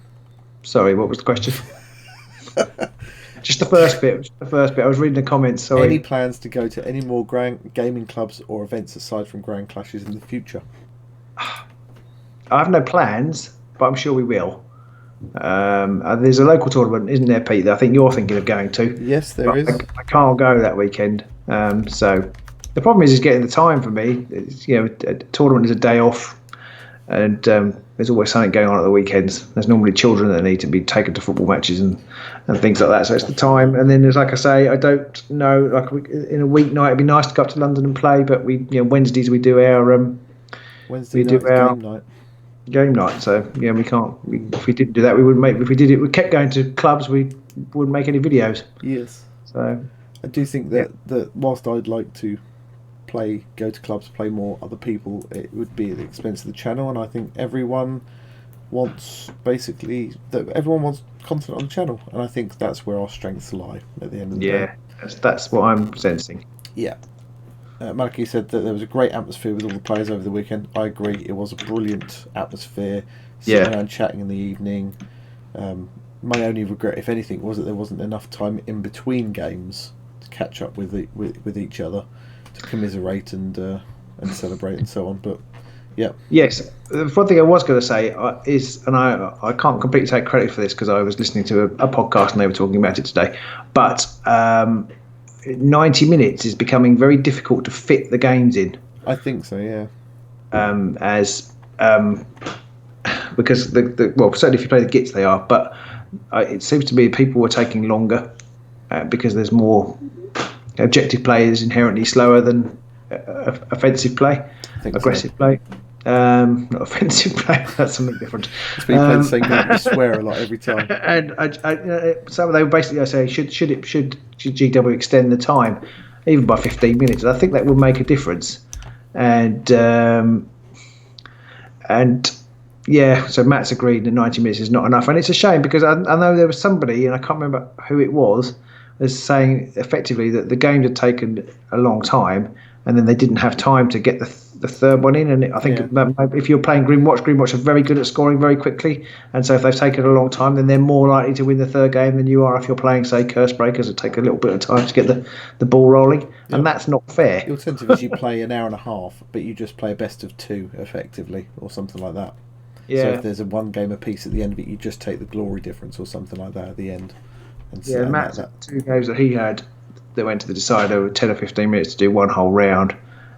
Sorry, what was the question? Just the first bit. I was reading the comments. Sorry. Any plans to go to any more gaming clubs or events aside from Grand Clashes in the future? I have no plans, but I'm sure we will. There's a local tournament, isn't there, Pete, that I think you're thinking of going to? Yes, there is. I can't go that weekend. So the problem is getting the time for me. A tournament is a day off, and there's always something going on at the weekends. There's normally children that need to be taken to football matches and things like that. So it's the time. And then there's, like I say, I don't know. Like in a weeknight, it'd be nice to go up to London and play. But Wednesdays we do our game night. So we can't. If we didn't do that, we wouldn't make. If we did it, we kept going to clubs. We wouldn't make any videos. Yes. So I do think that whilst I'd like to go to clubs, play more other people, it would be at the expense of the channel, and I think everyone wants content on the channel, and I think that's where our strengths lie at the end of the day. That's what I'm sensing. Yeah. Maliki said that there was a great atmosphere with all the players over the weekend. I agree, it was a brilliant atmosphere, sitting around chatting in the evening. My only regret, if anything, was that there wasn't enough time in between games to catch up with each other, to commiserate and celebrate and so on. But yeah. Yes, the one thing I was going to say is, and I can't completely take credit for this because I was listening to a podcast and they were talking about it today, but 90 minutes is becoming very difficult to fit the games in. I think so, yeah. Because certainly if you play the Gits they are, but it seems to be people were taking longer because there's more objective play is inherently slower than offensive play, aggressive play. Not offensive play. That's something different. But you play the same game, you swear a lot every time. And so they were basically saying, should GW extend the time even by 15 minutes? And I think that would make a difference. And yeah, so Matt's agreed that 90 minutes is not enough, and it's a shame because I know there was somebody, and I can't remember who it was saying effectively that the game had taken a long time, and then they didn't have time to get the third one in. And I think if you're playing Grimwatch are very good at scoring very quickly, and so if they've taken a long time, then they're more likely to win the third game than you are if you're playing, say, Curse Breakers, that take a little bit of time to get the ball rolling, and that's not fair. The alternative is you play an hour and a half, but you just play a best of two effectively, or something like that. Yeah. So if there's a one game apiece at the end of it, you just take the glory difference or something like that at the end. And Matt's two games that he had that went to the decider with 10 or 15 minutes to do one whole round.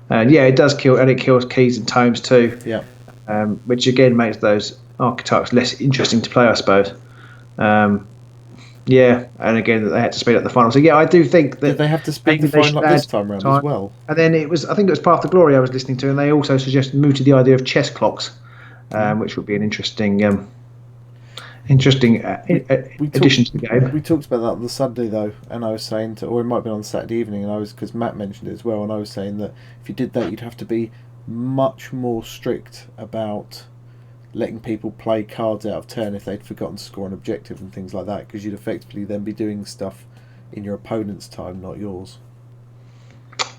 And it does kill, and it kills keys and tomes too. Yeah. Which again makes those archetypes less interesting to play, I suppose. And again they had to speed up the final. So I do think that they have to speed the final up this time around as well. And then I think it was Path to Glory I was listening to, and they also suggested mooted the idea of chess clocks, which would be an interesting addition to the game. We talked about that on the Sunday though, and I was saying or it might have been on the Saturday evening, and because Matt mentioned it as well, and I was saying that if you did that, you'd have to be much more strict about letting people play cards out of turn if they'd forgotten to score an objective and things like that, because you'd effectively then be doing stuff in your opponent's time, not yours.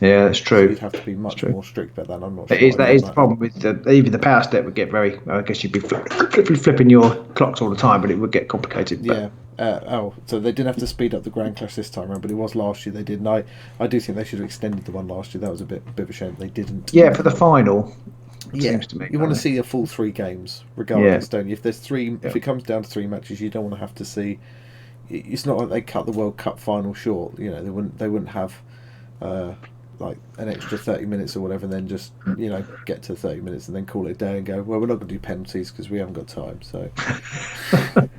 Yeah, that's true. So you'd have to be much more strict about that. I'm not sure. That is the problem with even the power step would get very. I guess you'd be flipping your clocks all the time, but it would get complicated. Yeah, So they didn't have to speed up the Grand Clash this time around, but it was last year they did. And I do think they should have extended the one last year. That was a bit of a shame they didn't. Yeah, for the final. Yeah, seems to me, you want to see a full 3 games, regardless, don't you? If there's 3, if it comes down to 3 matches, you don't want to have to see. It's not like they cut the World Cup final short. You know, they wouldn't have like an extra 30 minutes or whatever, and then just get to 30 minutes and then call it a day and go, well, we're not going to do penalties because we haven't got time. So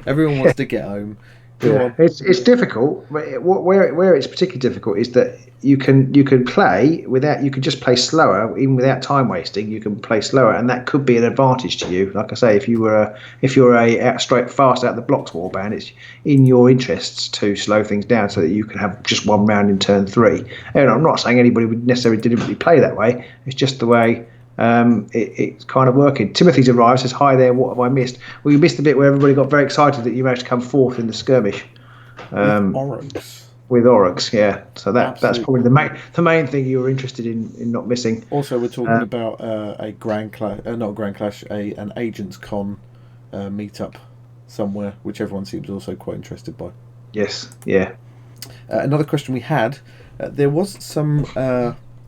everyone wants to get home. It's difficult. Where it's particularly difficult is that you can play without, you can just play slower, even without time wasting. You can play slower, and that could be an advantage to you. Like I say, if you're a straight fast out the blocks warband, it's in your interests to slow things down so that you can have just one round in turn 3. And I'm not saying anybody would necessarily deliberately play that way. It's just the way it's kind of working. Timothy's arrived, says, hi there, what have I missed? Well, you missed the bit where everybody got very excited that you managed to come 4th in the skirmish. With Oryx, yeah. So that's probably the main thing you were interested in not missing. Also, we're talking about a Grand Clash, not a Grand Clash, an Agents Con meetup somewhere, which everyone seems also quite interested by. Yes, yeah. Another question we had, there was some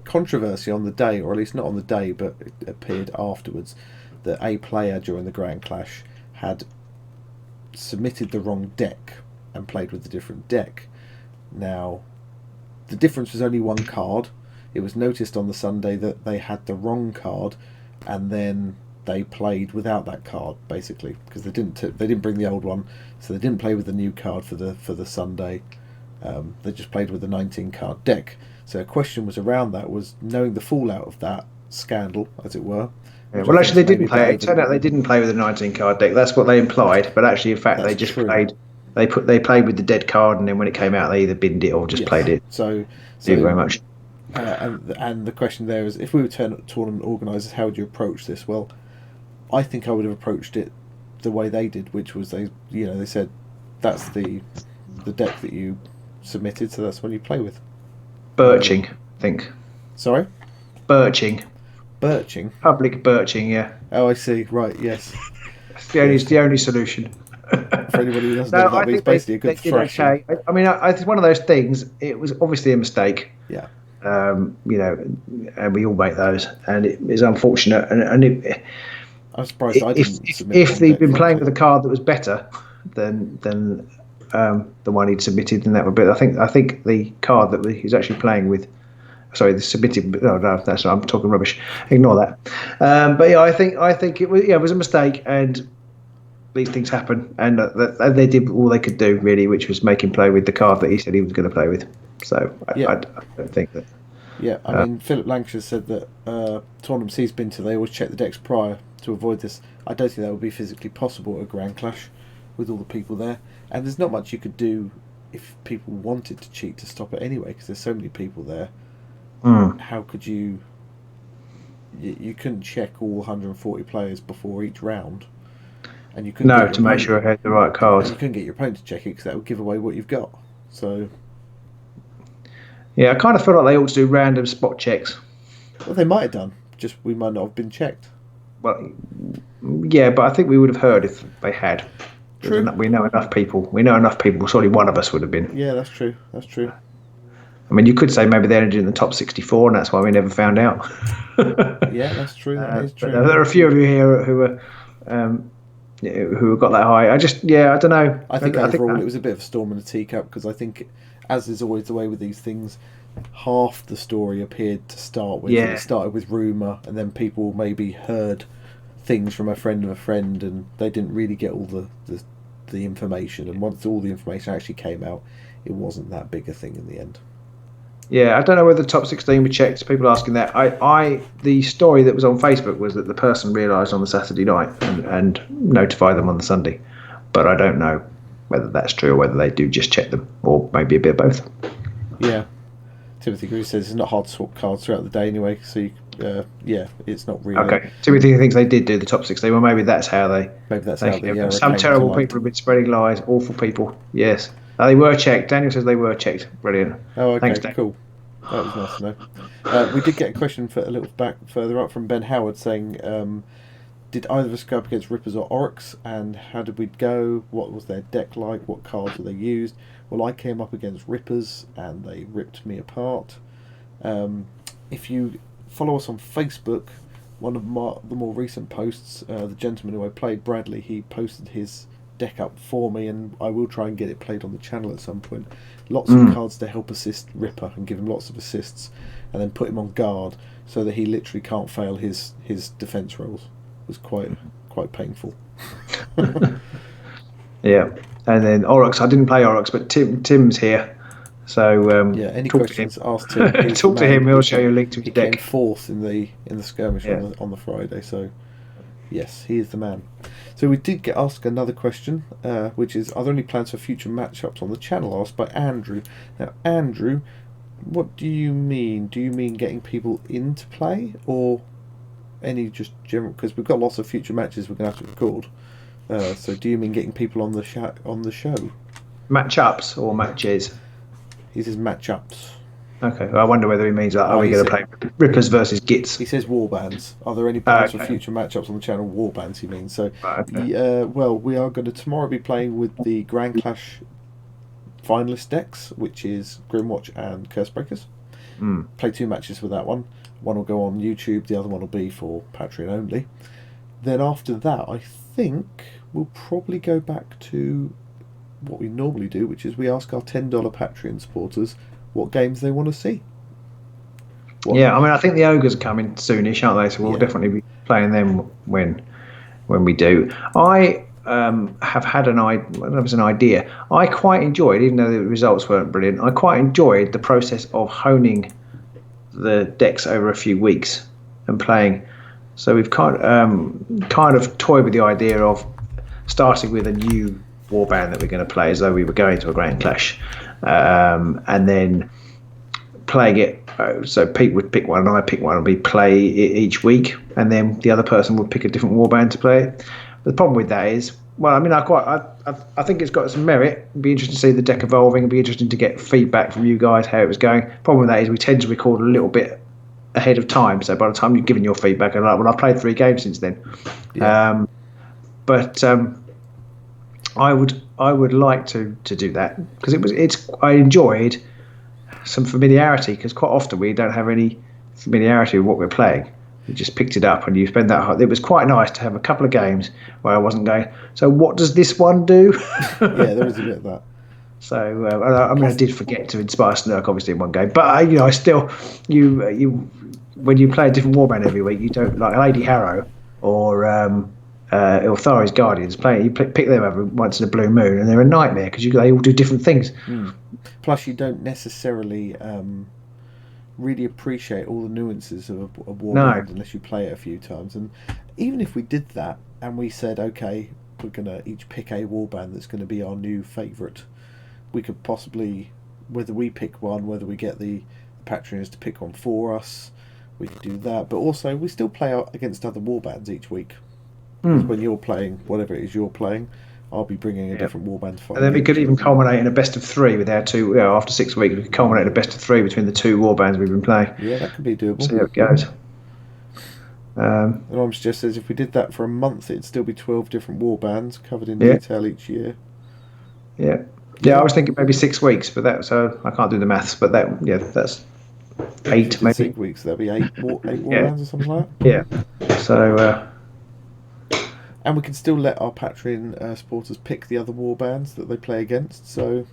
controversy on the day, or at least not on the day, but it appeared afterwards, that a player during the Grand Clash had submitted the wrong deck and played with a different deck. Now, the difference was only 1 card. It was noticed on the Sunday that they had the wrong card, and then they played without that card, basically, because they didn't bring the old one, so they didn't play with the new card for the Sunday. They just played with the 19 card deck. So a question was around that, was knowing the fallout of that scandal, as it were. Yeah, well, actually, they didn't play. It turned out they didn't play with a 19 card deck. That's what they implied, but actually, in fact, they just played. They played with the dead card, and then when it came out, they either binned it or just played it. So thank you very much. And the question there is, if we were tournament organisers, how would you approach this? Well, I think I would have approached it the way they did, which was they said that's the deck that you submitted, so that's what you play with. Birching, I think. Sorry? Birching. Public birching, yeah. Oh, I see. Right, yes. It's the only solution. For anybody who doesn't know, that means basically a good thrashing. Okay. I mean, it's one of those things. It was obviously a mistake. Yeah. And we all make those, and it is unfortunate. And I'm surprised I didn't submit. If they'd been playing with a card that was better than the one he'd submitted, then that would be. I think the card that he's actually playing with. Sorry, the submitted. No, that's not. I'm talking rubbish. Ignore that. But yeah, I think it was a mistake, and these things happen, and they did all they could do really, which was make him play with the card that he said he was going to play with. So I don't think that. Yeah, I mean, Philip Lancashire said that tournaments he's been to, they always check the decks prior to avoid this. I don't think that would be physically possible at a Grand Clash with all the people there, and there's not much you could do if people wanted to cheat to stop it anyway, because there's so many people there. How could you couldn't check all 140 players before each round, and you couldn't to make sure I had the right cards. You couldn't get your opponent to check it because that would give away what you've got. So yeah, I kind of feel like they ought to do random spot checks. Well, they might have done, just we might not have been checked. Well, yeah, but I think we would have heard if they had. True. We know enough people. Surely one of us would have been. Yeah, that's true. I mean, you could say maybe they ended in the top 64, and that's why we never found out. Yeah, that's true. That is true. There are a few of you here who got that high. I don't know. I think overall it was a bit of a storm in a teacup, because I think, as is always the way with these things, half the story appeared to start with. It started with rumour, and then people maybe heard things from a friend of a friend, and they didn't really get all the information. And once all the information actually came out, it wasn't that big a thing in the end. Yeah, I don't know whether the top 16 were checked. People asking that. The story that was on Facebook was that the person realised on the Saturday night and notified them on the Sunday. But I don't know whether that's true or whether they do just check them, or maybe a bit of both. Yeah. Timothy Grew says it's not hard to swap cards throughout the day anyway, so it's not really. Okay. Timothy thinks they did do the top 16. Well, maybe that's how they. Some terrible people have been spreading lies. Awful people. Yes. They were checked. Daniel says they were checked. Brilliant. Oh, okay, thanks, cool. That was nice to know. We did get a question a little back further up from Ben Howard saying, did either of us go up against Rippers or Oryx, and how did we go? What was their deck like? What cards were they used? Well, I came up against Rippers, and they ripped me apart. If you follow us on Facebook, one of the more recent posts, the gentleman who I played, Bradley, he posted his deck up for me, and I will try and get it played on the channel at some point. Lots of cards to help assist Ripper and give him lots of assists, and then put him on guard so that he literally can't fail his defense rolls. It was quite painful. Yeah, and then Oryx. I didn't play Oryx, but Tim's here. So any questions? Ask Tim. Talk to him. He'll show you a link to his deck. He came fourth in the skirmish on the Friday. So yes, he is the man. So we did get asked another question, which is: are there any plans for future matchups on the channel? Asked by Andrew. Now, Andrew, what do you mean? Do you mean getting people into play, or any just general? Because we've got lots of future matches we're going to have to record. So do you mean getting people on the show? Matchups or matches? He says matchups. Okay, well, I wonder whether he means that. Are we going to play Rippers versus Gits? He says warbands. Are there any plans for future matchups on the channel? Warbands, he means. So, well, we are going to tomorrow be playing with the Grand Clash finalist decks, which is Grimwatch and Cursebreakers. Play 2 matches with that one. One will go on YouTube, the other one will be for Patreon only. Then after that, I think we'll probably go back to what we normally do, which is we ask our $10 Patreon supporters what games they want to see. Yeah, I mean, I think the Ogres are coming soonish, aren't they? So we'll definitely be playing them when we do. I have had an idea. I quite enjoyed, even though the results weren't brilliant, I quite enjoyed the process of honing the decks over a few weeks and playing. So we've kind of toyed with the idea of starting with a new warband that we're going to play as though we were going to a Grand Clash, and then playing it. So Pete would pick one and I pick one, and we play it each week, and then the other person would pick a different warband to play it. The problem with that is, well, I mean, I think it's got some merit. It'd be interesting to see the deck evolving. It'd be interesting to get feedback from you guys how it was going. Problem with that is we tend to record a little bit ahead of time, so by the time you've given your feedback, I'm like, well, I've played 3 games since then. But I would like to do that, because I enjoyed some familiarity, because quite often we don't have any familiarity with what we're playing. You just picked it up and you spend that. It was quite nice to have a couple of games where I wasn't going, so what does this one do? Yeah, there was a bit of that. So I mean, I did forget to inspire Snurk obviously in one game, but I still you when you play a different warband every week, you don't, like Lady Harrow or Thari's Guardians. You pick them up once in a blue moon, and they're a nightmare because they all do different things. Plus, you don't necessarily really appreciate all the nuances of a warband unless you play it a few times. And even if we did that and we said, okay, we're going to each pick a warband that's going to be our new favourite, we could possibly, whether we pick one, whether we get the Patreons to pick one for us, we could do that. But also, we still play out against other warbands each week. When you're playing whatever it is you're playing, I'll be bringing a different warband fight. And then we could even culminate in a best of 3 with our 2. After 6 weeks, we could culminate in a best of 3 between the 2 warbands we've been playing. Yeah, that could be doable. See how it goes. And I'm just says if we did that for a month, it'd still be 12 different warbands covered in detail each year. Yeah, I was thinking maybe 6 weeks, but so I can't do the maths. But that's 8 maybe. 6 weeks, that'd be 8 warbands or something like that. Yeah. So. And we can still let our Patreon supporters pick the other warbands that they play against. So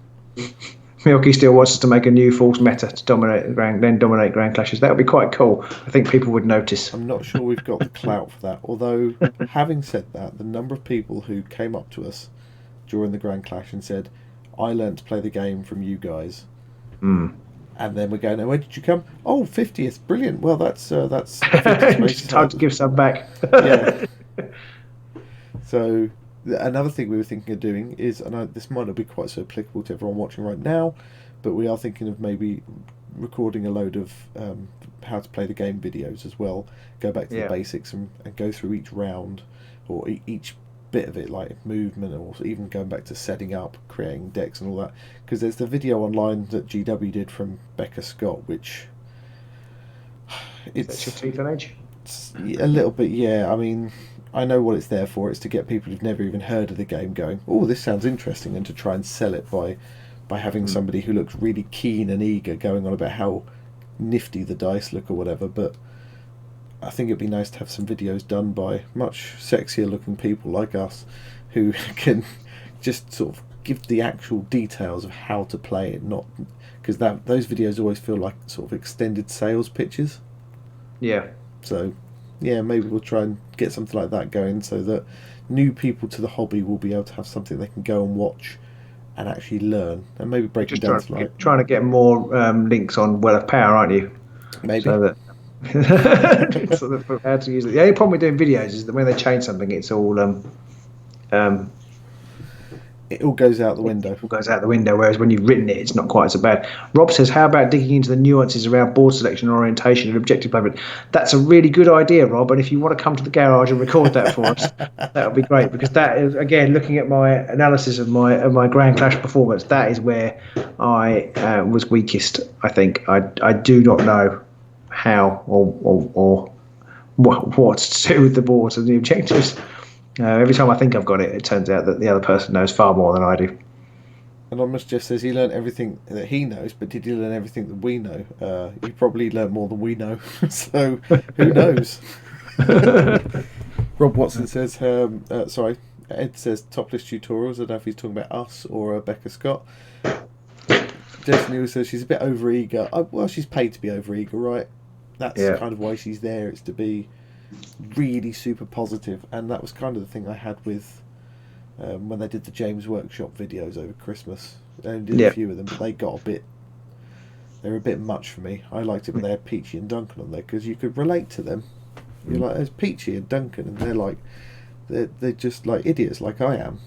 Milky still wants us to make a new false meta to dominate Grand Clashes. That would be quite cool. I think people would notice. I'm not sure we've got the clout for that. Although, having said that, the number of people who came up to us during the Grand Clash and said, I learned to play the game from you guys. And then we're going, where did you come? Oh, 50th. Brilliant. Well, that's 50 time to give some back. Yeah. So another thing we were thinking of doing is, and this might not be quite so applicable to everyone watching right now, but we are thinking of maybe recording a load of how to play the game videos as well. Go back to the basics and go through each round or each bit of it, like movement, or even going back to setting up, creating decks and all that. Because there's the video online that GW did from Becca Scott, which it's your teeth on edge. A little bit, yeah. I mean, I know what it's there for. It's to get people who've never even heard of the game going, oh, this sounds interesting, and to try and sell it by having somebody who looks really keen and eager going on about how nifty the dice look or whatever. But I think it'd be nice to have some videos done by much sexier looking people like us who can just sort of give the actual details of how to play it, not because those videos always feel like sort of extended sales pitches. Yeah. So yeah, maybe we'll try and get something like that going so that new people to the hobby will be able to have something they can go and watch and actually learn, and maybe break it down to like trying to get more links on Well of Power, aren't you? Maybe. So that so that how to use it. The only problem with doing videos is that when they change something, it's all it all goes out the window. It all goes out the window, whereas when you've written it, it's not quite so bad. Rob says, how about digging into the nuances around board selection and orientation and objective placement? That's a really good idea, Rob, and if you want to come to the garage and record that for us, that would be great, because that is, again, looking at my analysis of my Grand Clash performance, that is where I was weakest, I think. I do not know how or what to do with the boards and the objectives. Every time I think I've got it, it turns out that the other person knows far more than I do. Anonymous just says he learned everything that he knows, but did he learn everything that we know? He probably learned more than we know, so who knows? Rob Watson says, Ed says topless tutorials. I don't know if he's talking about us or Becca Scott. Jason Neal says she's a bit overeager. Well, she's paid to be overeager, right? That's kind of why she's there. It's to be really super positive, and that was kind of the thing I had with when they did the James Workshop videos over Christmas. They only did a few of them, but they were a bit much for me. I liked it when they had Peachy and Duncan on there, because you could relate to them. You're like, there's Peachy and Duncan, and they're like, they're just like idiots, like I am.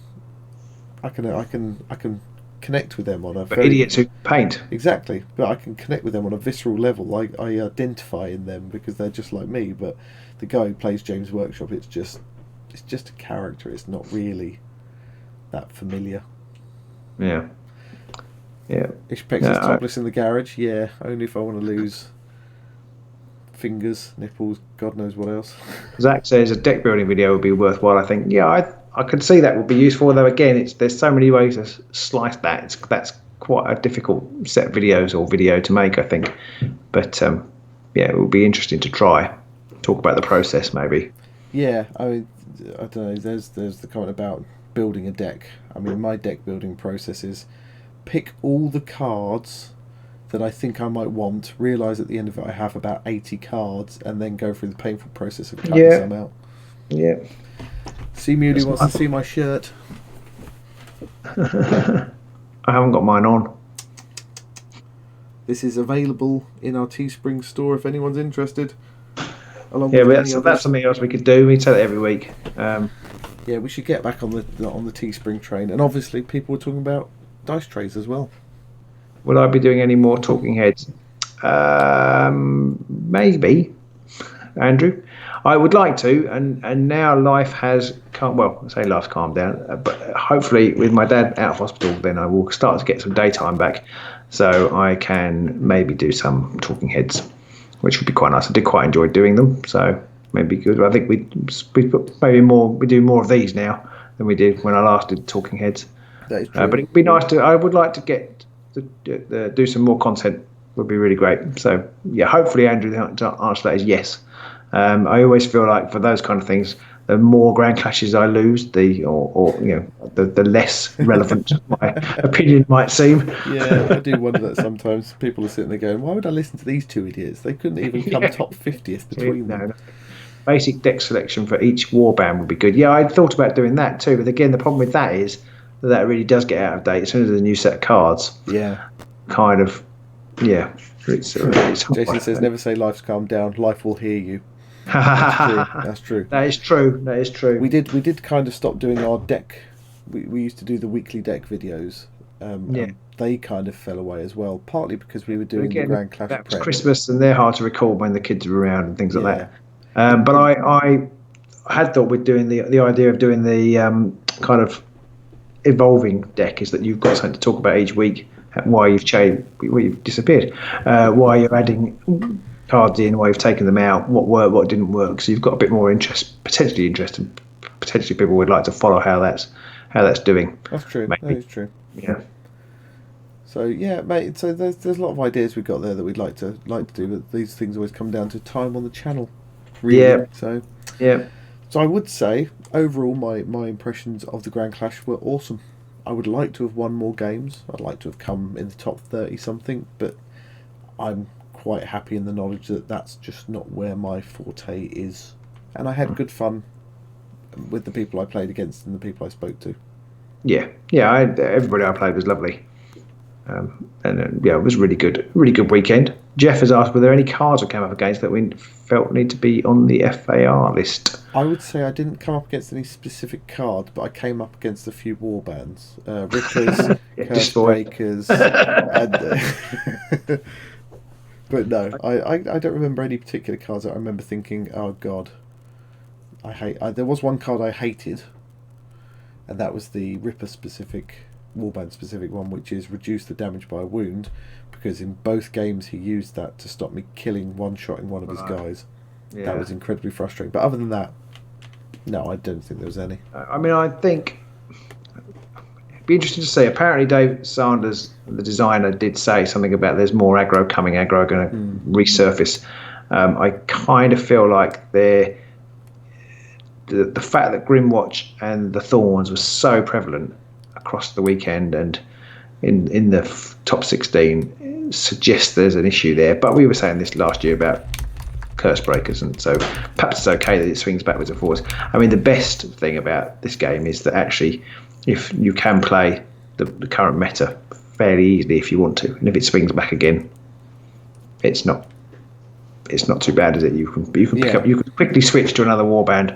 I can connect with them on a idiots who paint. Exactly, but I can connect with them on a visceral level. I identify in them because they're just like me. But the guy who plays James Workshop, it's just a character. It's not really that familiar. Yeah. Ishpex is topless in the garage. Yeah, only if I want to lose fingers, nipples, God knows what else. Zach says a deck building video would be worthwhile. I think. Yeah, I could see that would be useful. Though again, there's so many ways to slice that. That's quite a difficult set of videos or video to make, I think. But it would be interesting to try. Talk about the process, maybe. Yeah, I mean, I don't know. There's the comment about building a deck. I mean, my deck building process is pick all the cards that I think I might want. Realise at the end of it, I have about 80 cards, and then go through the painful process of cutting some out. Yeah. See, Moody wants to see my shirt. I haven't got mine on. This is available in our Teespring store if anyone's interested. That's something else we could do. We say that every week. Yeah, we should get back on the Teespring train. And obviously, people were talking about dice trays as well. Will I be doing any more talking heads? Maybe, Andrew. I would like to, and now life has I say life's calmed down, but hopefully with my dad out of hospital, then I will start to get some daytime back, so I can maybe do some talking heads, which would be quite nice. I did quite enjoy doing them, so maybe good. I think we do more of these now than we did when I last did talking heads. That is true. But it'd be nice to. I would like to get to do some more content. Would be really great. So yeah, hopefully Andrew, the answer to that is yes. I always feel like for those kind of things, the more Grand Clashes I lose, the less relevant my opinion might seem. Yeah, I do wonder that sometimes. People are sitting there going, "Why would I listen to these two idiots? They couldn't even come top 50th between them." Basic deck selection for each warband would be good. Yeah, I thought about doing that too, but again, the problem with that is that really does get out of date as soon as there's a new set of cards. Yeah, kind of. Yeah, it's Jason says, "Never say life's calmed down. Life will hear you." That's true. That is true. We did kind of stop doing our deck. We used to do the weekly deck videos. They kind of fell away as well, partly because we were doing the Grand Clash that was prep. Christmas, and they're hard to record when the kids are around and things like that. But I had thought we'd doing the idea of doing the kind of evolving deck is that you've got something to talk about each week. Why you've changed, why you've disappeared, why you're adding cards in, why you've taken them out, what worked, what didn't work. So you've got a bit more potentially interest, and potentially people would like to follow how that's doing. That's true. Maybe. That is true. Yeah. So yeah, mate. So there's a lot of ideas we've got there that we'd like to do, but these things always come down to time on the channel. Really. Yeah. So Yeah. So I would say overall my impressions of the Grand Clash were awesome. I would like to have won more games. I'd like to have come in the top 30 something, but I'm quite happy in the knowledge that that's just not where my forte is. And I had good fun with the people I played against and the people I spoke to. Yeah. Everybody I played was lovely. It was really good weekend. Jeff has asked, were there any cards that came up against that we felt need to be on the FAR list? I would say I didn't come up against any specific card, but I came up against a few warbands. Rippers, Curse Breakers, and, but no, I don't remember any particular cards that I remember thinking, oh god, there was one card I hated, and that was the Ripper specific, Warband specific one, which is reduce the damage by a wound, because in both games he used that to stop me one-shotting one of his guys. Yeah. That was incredibly frustrating. But other than that, no, I don't think there was any. I mean, I think it'd be interesting to see. Apparently, Dave Sanders, the designer, did say something about there's more aggro coming, aggro going to resurface. I kind of feel like the fact that Grimwatch and the Thorns was so prevalent across the weekend and in the top 16 suggests there's an issue there. But we were saying this last year about Curse Breakers, and so perhaps it's okay that it swings backwards and forwards. I mean, the best thing about this game is that actually, if you can play the current meta fairly easily if you want to, and if it swings back again, it's not too bad, is it? You can pick up, you can quickly switch to another warband.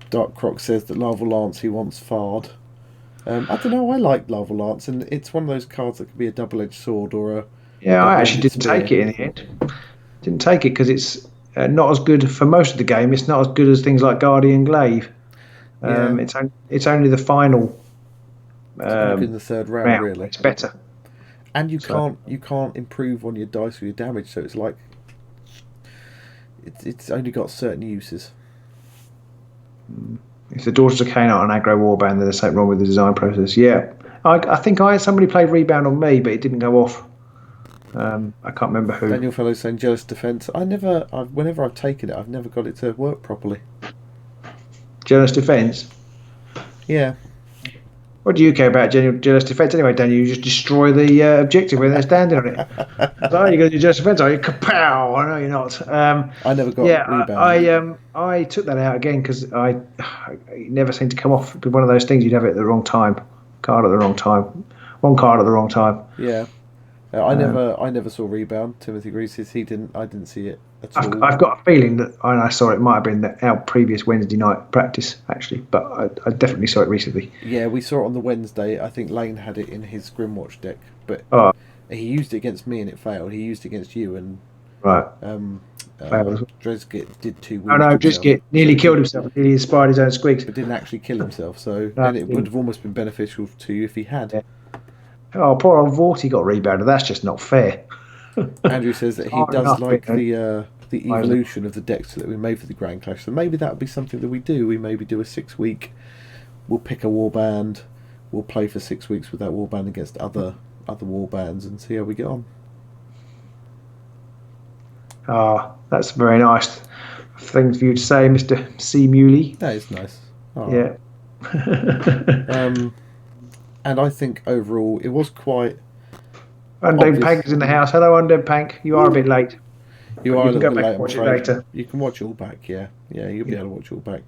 Dark Croc says that Larval Lance he wants Fard. I don't know, I like Larval Lance, and it's one of those cards that could be a double-edged sword or a... Yeah, I actually didn't take it in the end. Didn't take it because it's not as good for most of the game. It's not as good as things like Guardian Glaive. It's only the final. In the third round, really. It's better. And you can't improve on your dice or your damage, so it's like it's only got certain uses. If the Daughters of Cain are an aggro warband, then there's something wrong with the design process. Yeah, I think I had somebody played Rebound on me, but it didn't go off. I can't remember who. Daniel Fellows saying Jealous Defense. Whenever I've taken it, I've never got it to work properly. Jealous Defense? Yeah. What do you care about Jealous Defense anyway, Daniel? You just destroy the objective when they're standing on it. So you're going to do Jealous Defense, are you? Kapow! I know you're not. I never got Rebound. I took that out again because it never seemed to come off. It'd be one of those things you'd have it at the wrong time. Card at the wrong time. One card at the wrong time. Yeah. I never saw Rebound. Timothy Grease says I didn't see it at all. I've got a feeling that I saw it might have been our previous Wednesday night practice, actually, but I definitely saw it recently. Yeah, we saw it on the Wednesday. I think Lane had it in his Grimwatch deck, but he used it against me and it failed. He used it against you and Dresgit did 2 wounds. No, Dresgit nearly killed himself. Nearly inspired his own squigs. But didn't actually kill himself, and it would have almost been beneficial to you if he had. Yeah. Oh, poor old Vorty got rebounded. That's just not fair. Andrew says that he does like the evolution of the decks that we made for the Grand Clash. So maybe that would be something that we do. We maybe do a 6-week. We'll pick a warband. We'll play for 6 weeks with that warband against other warbands and see how we get on. That's very nice thing for you to say, Mr. C. Muley. That is nice. Yeah. And I think overall it was quite... Undead Pank is in the house. Hello, Undead Pank. You are a bit late. You are a little bit late. Watch it later. You can watch it all back, yeah. Yeah, you'll be able to watch it all back.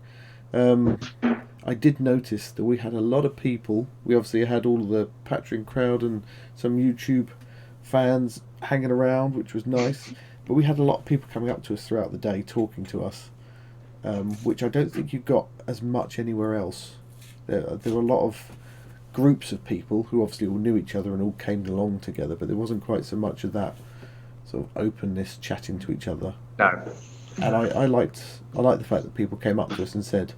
I did notice that we had a lot of people. We obviously had all of the Patreon crowd and some YouTube fans hanging around, which was nice. But we had a lot of people coming up to us throughout the day talking to us, which I don't think you got as much anywhere else. There were a lot of groups of people who obviously all knew each other and all came along together, but there wasn't quite so much of that sort of openness, chatting to each other. No. And I liked the fact that people came up to us and said,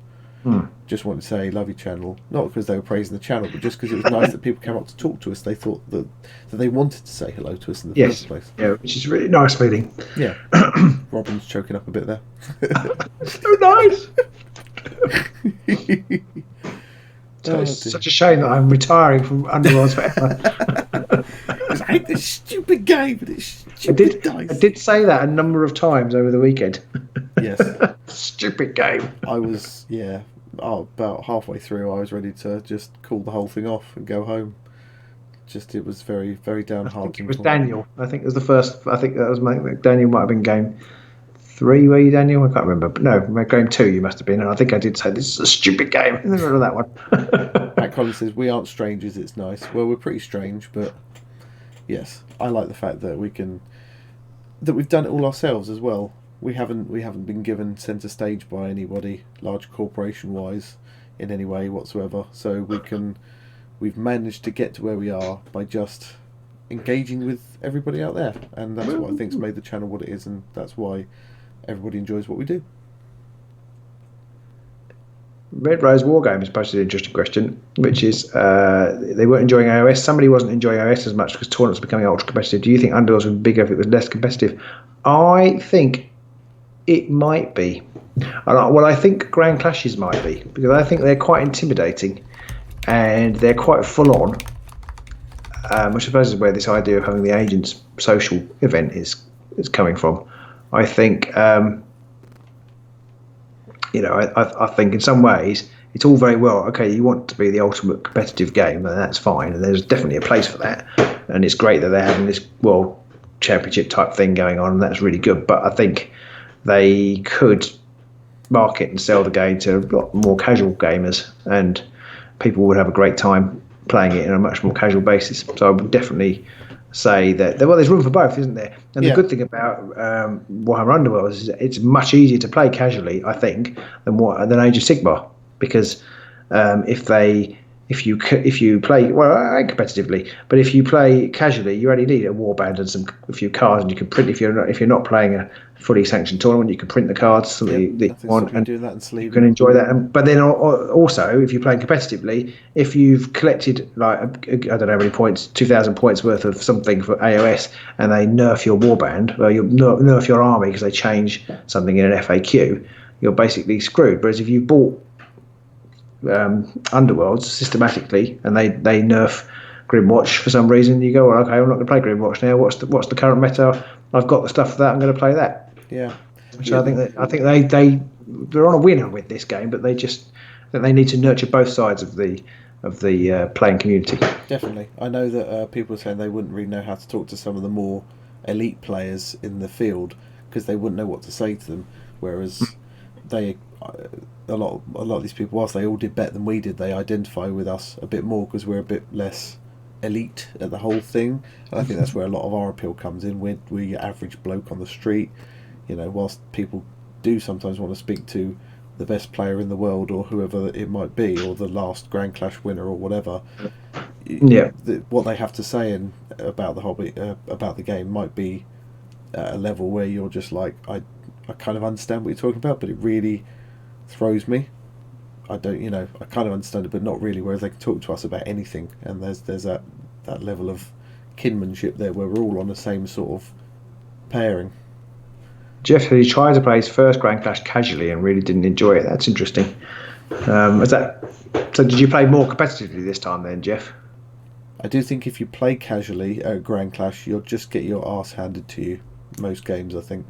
just wanted to say love your channel, not because they were praising the channel, but just because it was nice that people came up to talk to us. They thought that they wanted to say hello to us in the first place. Yeah, which is a really nice feeling. Yeah. Robin's choking up a bit there. So nice. So it's such a shame that I'm retiring from Underworlds forever. I hate this stupid game, but it's stupid dice. I did say that a number of times over the weekend. Yes. Stupid game. I was, about halfway through, I was ready to just call the whole thing off and go home. It was very, very downhearted. It was Daniel. I think it was the first. I think that was Daniel. Might have been game 3, were you, Daniel? I can't remember. But no, game 2 you must have been. And I think I did say this is a stupid game in the middle of that one. Matt Collins says we aren't strangers. It's nice. Well, we're pretty strange, but yes, I like the fact that we've done it all ourselves as well. We haven't been given centre stage by anybody, large corporation wise, in any way whatsoever. So we've managed to get to where we are by just engaging with everybody out there, and that's what I think's made the channel what it is, and that's why everybody enjoys what we do. Red Rose Wargame has posted an interesting question, which is they weren't enjoying iOS. Somebody wasn't enjoying iOS as much because tournaments are becoming ultra competitive. Do you think Underworlds would be bigger if it was less competitive? I think it might be. Well, I think Grand Clashes might be, because I think they're quite intimidating and they're quite full on, which I suppose is where this idea of having the agents social event is coming from. I think, I think in some ways it's all very well. Okay, you want to be the ultimate competitive game, and that's fine, and there's definitely a place for that, and it's great that they're having this World Championship type thing going on, and that's really good. But I think they could market and sell the game to a lot more casual gamers, and people would have a great time playing it on a much more casual basis. So I would definitely say that there's room for both, isn't there? And the good thing about Warhammer Underworld is it's much easier to play casually, I think, than Age of Sigmar, because if you play competitively, but if you play casually, you only need a warband and a few cards, and you can print if you're not playing a fully sanctioned tournament, you can print the cards that you want, and do that and sleeve. You can enjoy that. But then also, if you're playing competitively, if you've collected I don't know how many points, 2,000 points worth of something for AOS, and they nerf your warband, or you nerf your army because they change something in an FAQ, you're basically screwed. Whereas if you bought Underworlds systematically and they nerf Grimwatch for some reason, you go, well, okay, I'm not going to play Grimwatch now. What's the current meta? I've got the stuff for that. I'm going to play that. Yeah. So I think they're on a winner with this game, but they need to nurture both sides of the playing community. Definitely, I know that people are saying they wouldn't really know how to talk to some of the more elite players in the field because they wouldn't know what to say to them, whereas a lot of these people, whilst they all did better than we did, they identify with us a bit more because we're a bit less elite at the whole thing, and I think that's where a lot of our appeal comes in. We're your average bloke on the street, whilst people do sometimes want to speak to the best player in the world or whoever it might be, or the last Grand Clash winner or whatever. Yeah, what they have to say about the hobby, about the game, might be at a level where you're just like, I kind of understand what you're talking about, but it really throws me. I don't, I kind of understand it, but not really. Whereas they can talk to us about anything, and there's that level of kinship there where we're all on the same sort of pairing. Jeff said he tried to play his first Grand Clash casually and really didn't enjoy it. That's interesting. So did you play more competitively this time then, Jeff? I do think if you play casually at Grand Clash, you'll just get your arse handed to you most games, I think.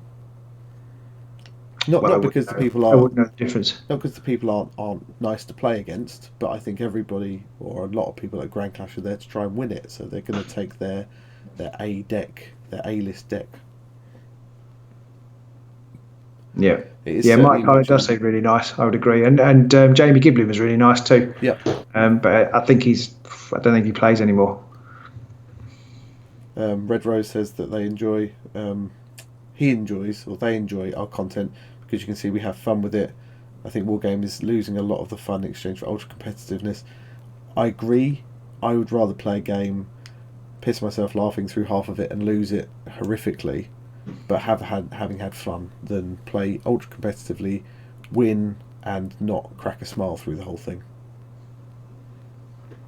Not because the people I wouldn't know the difference. Not because the people aren't nice to play against, but I think everybody or a lot of people at Grand Clash are there to try and win it, so they're going to take their A deck, their A-list deck. Yeah, Mike Collins does seem really nice. I would agree, and Jamie Giblin was really nice too. Yeah, but I think I don't think he plays anymore. Red Rose says that they enjoy. They enjoy our content because you can see we have fun with it. I think Wargame is losing a lot of the fun in exchange for ultra competitiveness. I agree. I would rather play a game, piss myself laughing through half of it and lose it horrifically, but having had fun, than play ultra competitively, win and not crack a smile through the whole thing.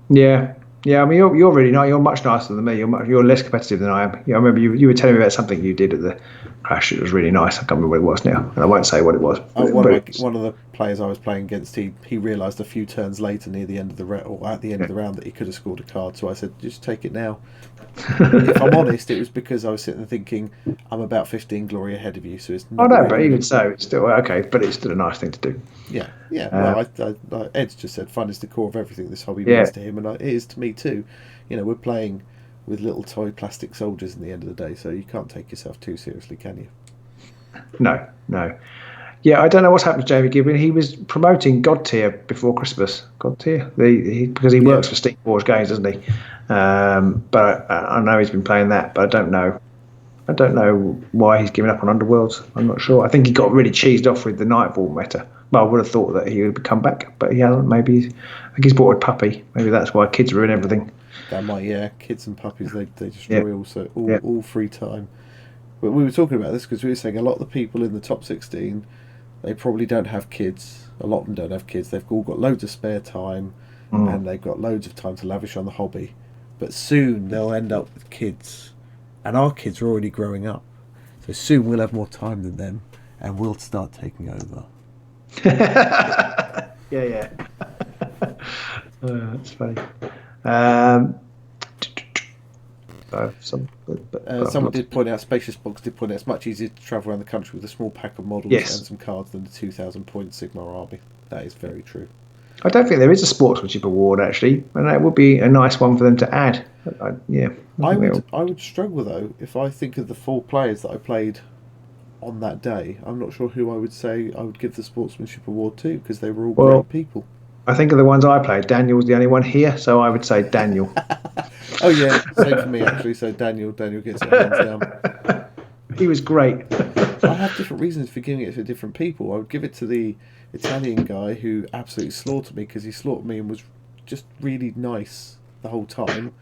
Yeah. Yeah, I mean, you're really nice. You're much nicer than me. You're less competitive than I am. Yeah, I remember you were telling me about something you did at the crash. It was really nice. I can't remember what it was now, and I won't say what it was. One of the players I was playing against, he realised a few turns later, near the end of the or at the end of the round, that he could have scored a card. So I said, just take it now. If I'm honest, it was because I was sitting there thinking, I'm about 15 glory ahead of you, so it's not. Oh no, but even so, it's still okay. But it's still a nice thing to do. Yeah. Well, Ed's just said fun is the core of everything this hobby means to him, and it is to me too. We're playing with little toy plastic soldiers in the end of the day, so you can't take yourself too seriously, can you? No. Yeah, I don't know what's happened to Jamie Gibbon. He was promoting God Tier before Christmas. God Tier, because he works for Steam Wars Games, doesn't he? But I know he's been playing that, but I don't know. I don't know why he's given up on Underworlds. I'm not sure. I think he got really cheesed off with the Nightfall meta. Well, I would have thought that he would come back, but he hasn't. Maybe I think he's bought a puppy. Maybe that's why kids ruin everything. That might, kids and puppies, they destroy all free time. But we were talking about this because we were saying a lot of the people in the top 16, they probably don't have kids. A lot of them don't have kids. They've all got loads of spare time, and they've got loads of time to lavish on the hobby. But soon they'll end up with kids, and our kids are already growing up. So soon we'll have more time than them, and we'll start taking over. Yeah. That's funny. Someone did point out, Spacious Box did point out, it's much easier to travel around the country with a small pack of models and some cards than the 2,000 point Sigmar army. That is very true. I don't think there is a sportsmanship award actually, and that would be a nice one for them to add. I would struggle though if I think of the 4 players that I played on that day. I'm not sure who I would say I would give the sportsmanship award to, because they were all great people. I think of the ones I played. Daniel's the only one here, so I would say Daniel. Oh yeah, same for me actually. So Daniel gets it hands down. He was great. I have different reasons for giving it to different people. I would give it to the Italian guy who absolutely slaughtered me, because he slaughtered me and was just really nice the whole time.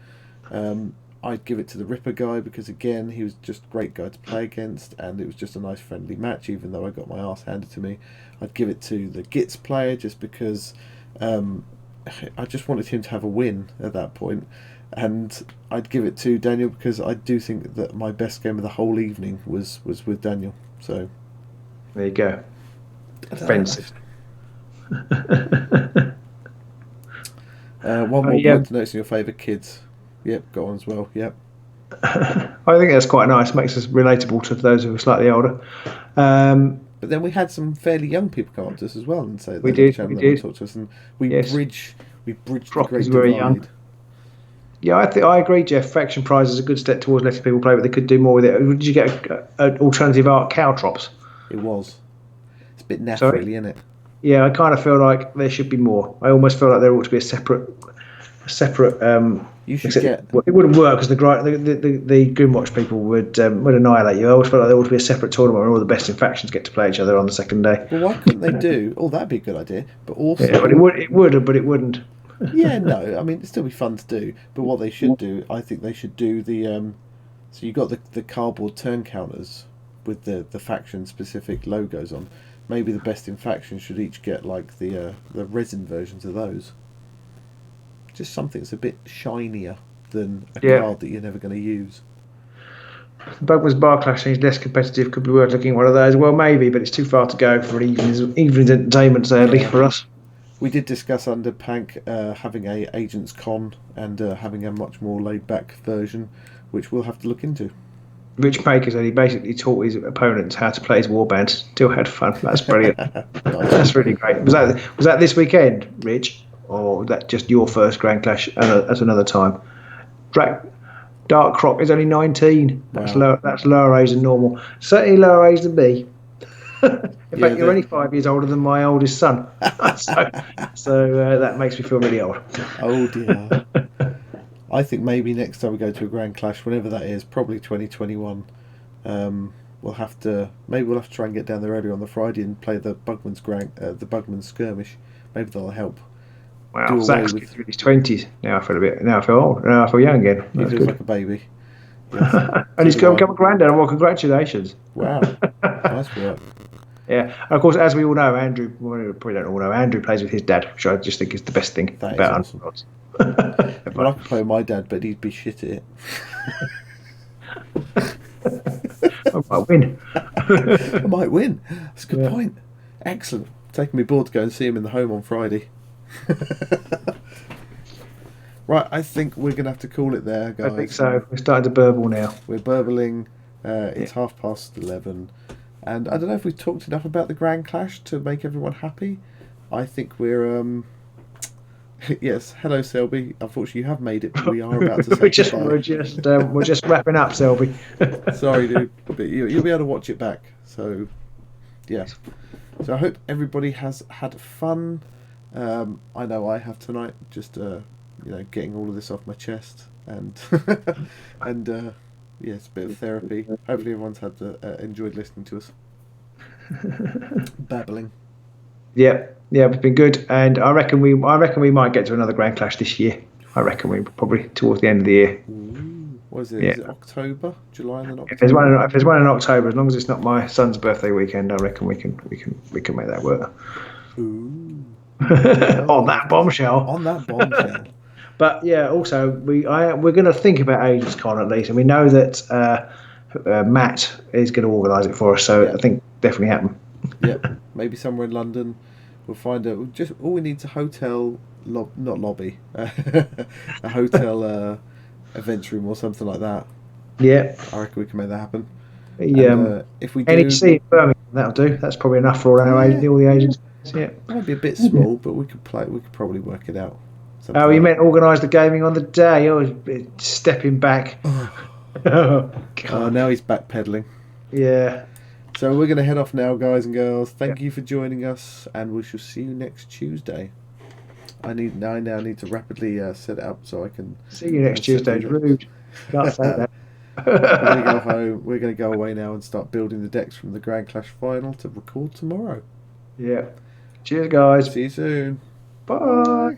I'd give it to the Ripper guy because, again, he was just a great guy to play against, and it was just a nice friendly match, even though I got my arse handed to me. I'd give it to the Gits player just because I just wanted him to have a win at that point. And I'd give it to Daniel because I do think that my best game of the whole evening was with Daniel. So there you go. Offensive. One more point to notice in your favourite kids. Yep, got on as well. Yep. I think that's quite nice. Makes us relatable to those who are slightly older. But then we had some fairly young people come up to us as well and say we did. Talk to us, and we bridged the great divide. Young. Yeah, I agree, Jeff. Faction Prize is a good step towards letting people play, but they could do more with it. Did you get an alternative art Caltrops? It was. It's a bit naff, really, isn't it? Yeah, I kind of feel like there should be more. I almost feel like there ought to be a separate. You should get. It wouldn't work because the Grimwatch people would annihilate you. I always felt like there ought to be a separate tournament where all the best in factions get to play each other on the second day. Well, why couldn't they do? Oh, that'd be a good idea. But also, yeah, but it would, but it wouldn't. Yeah, no. I mean, it'd still be fun to do. But what they should do, I think they should do the. So you got the cardboard turn counters with the faction specific logos on. Maybe the best in faction should each get like the resin versions of those. Just something that's a bit shinier than a card that you're never going to use. Bugman's Bar Clash seems less competitive. Could be worth looking at one of those. Well, maybe, but it's too far to go for evening's entertainment, sadly, for us. We did discuss under Pank having a Agents Con and having a much more laid-back version, which we'll have to look into. Rich Baker said he basically taught his opponents how to play his Warband. Still had fun. That's brilliant. That's really great. Was that this weekend, Rich? Or was that just your first Grand Clash at another time? Dark Croc is only 19. That's wow. That's lower age than normal. Certainly lower age than me. In fact, you're only 5 years older than my oldest son. so that makes me feel really old. Oh dear. I think maybe next time we go to a Grand Clash, whenever that is, probably 2021, we'll have to try and get down there earlier on the Friday and play the Bugman's Skirmish. Maybe that'll help. Wow, Zach's through his 20s. Now I feel old. Now I feel young again. He feels like a baby. Yes. And he's become a granddad. Well, congratulations. Wow. Nice work. Yeah. And of course, as we all know, Andrew, well, we probably don't all know, Andrew plays with his dad, which I just think is the best thing That is about awesome. Underdogs. Well, I could play with my dad, but he'd be shit at it. I might win. I might win. That's a good Yeah. point. Excellent. Taking me board to go and see him in the home on Friday. Right, I think we're going to have to call it there, guys. I think so. We're starting to burble now. We're burbling. It's 11:30. And I don't know if we've talked enough about the Grand Clash to make everyone happy. I think we're... yes, hello, Selby. Unfortunately, you have made it, but we are about to say we're just wrapping up, Selby. Sorry, dude, but you'll be able to watch it back. So, yeah. So I hope everybody has had fun. I know I have tonight. Just getting all of this off my chest and and yeah, it's a bit of therapy. Hopefully, everyone's had enjoyed listening to us babbling. Yeah, it's been good, and I reckon we might get to another Grand Clash this year. I reckon we probably towards the end of the year. Ooh, what is it? Yeah. Is it October, July, and then October? If there's one in October, as long as it's not my son's birthday weekend, I reckon we can make that work. Ooh. On that bombshell. On that bombshell. But yeah, also we're going to think about Agents Con at least, and we know that Matt is going to organise it for us. So I think definitely happen. Yeah, maybe somewhere in London. We'll find out. Just all we need is a hotel, not lobby, a hotel events room or something like that. Yeah, I reckon we can make that happen. Yeah, and, if we do, NEC in Birmingham, that'll do. That's probably enough for all the agents. Yeah, it might be a bit small, but we could probably work it out. Oh, you meant organise the gaming on the day? Oh, stepping back. Oh, now he's backpedaling. Yeah. So we're going to head off now, guys and girls. Thank you for joining us, and we shall see you next Tuesday. I now need to rapidly set it up so I can see you next Tuesday. Rude. Can't say that. We're going to go home. We're going to go away now and start building the decks from the Grand Clash final to record tomorrow. Yeah. Cheers, guys. See you soon. Bye.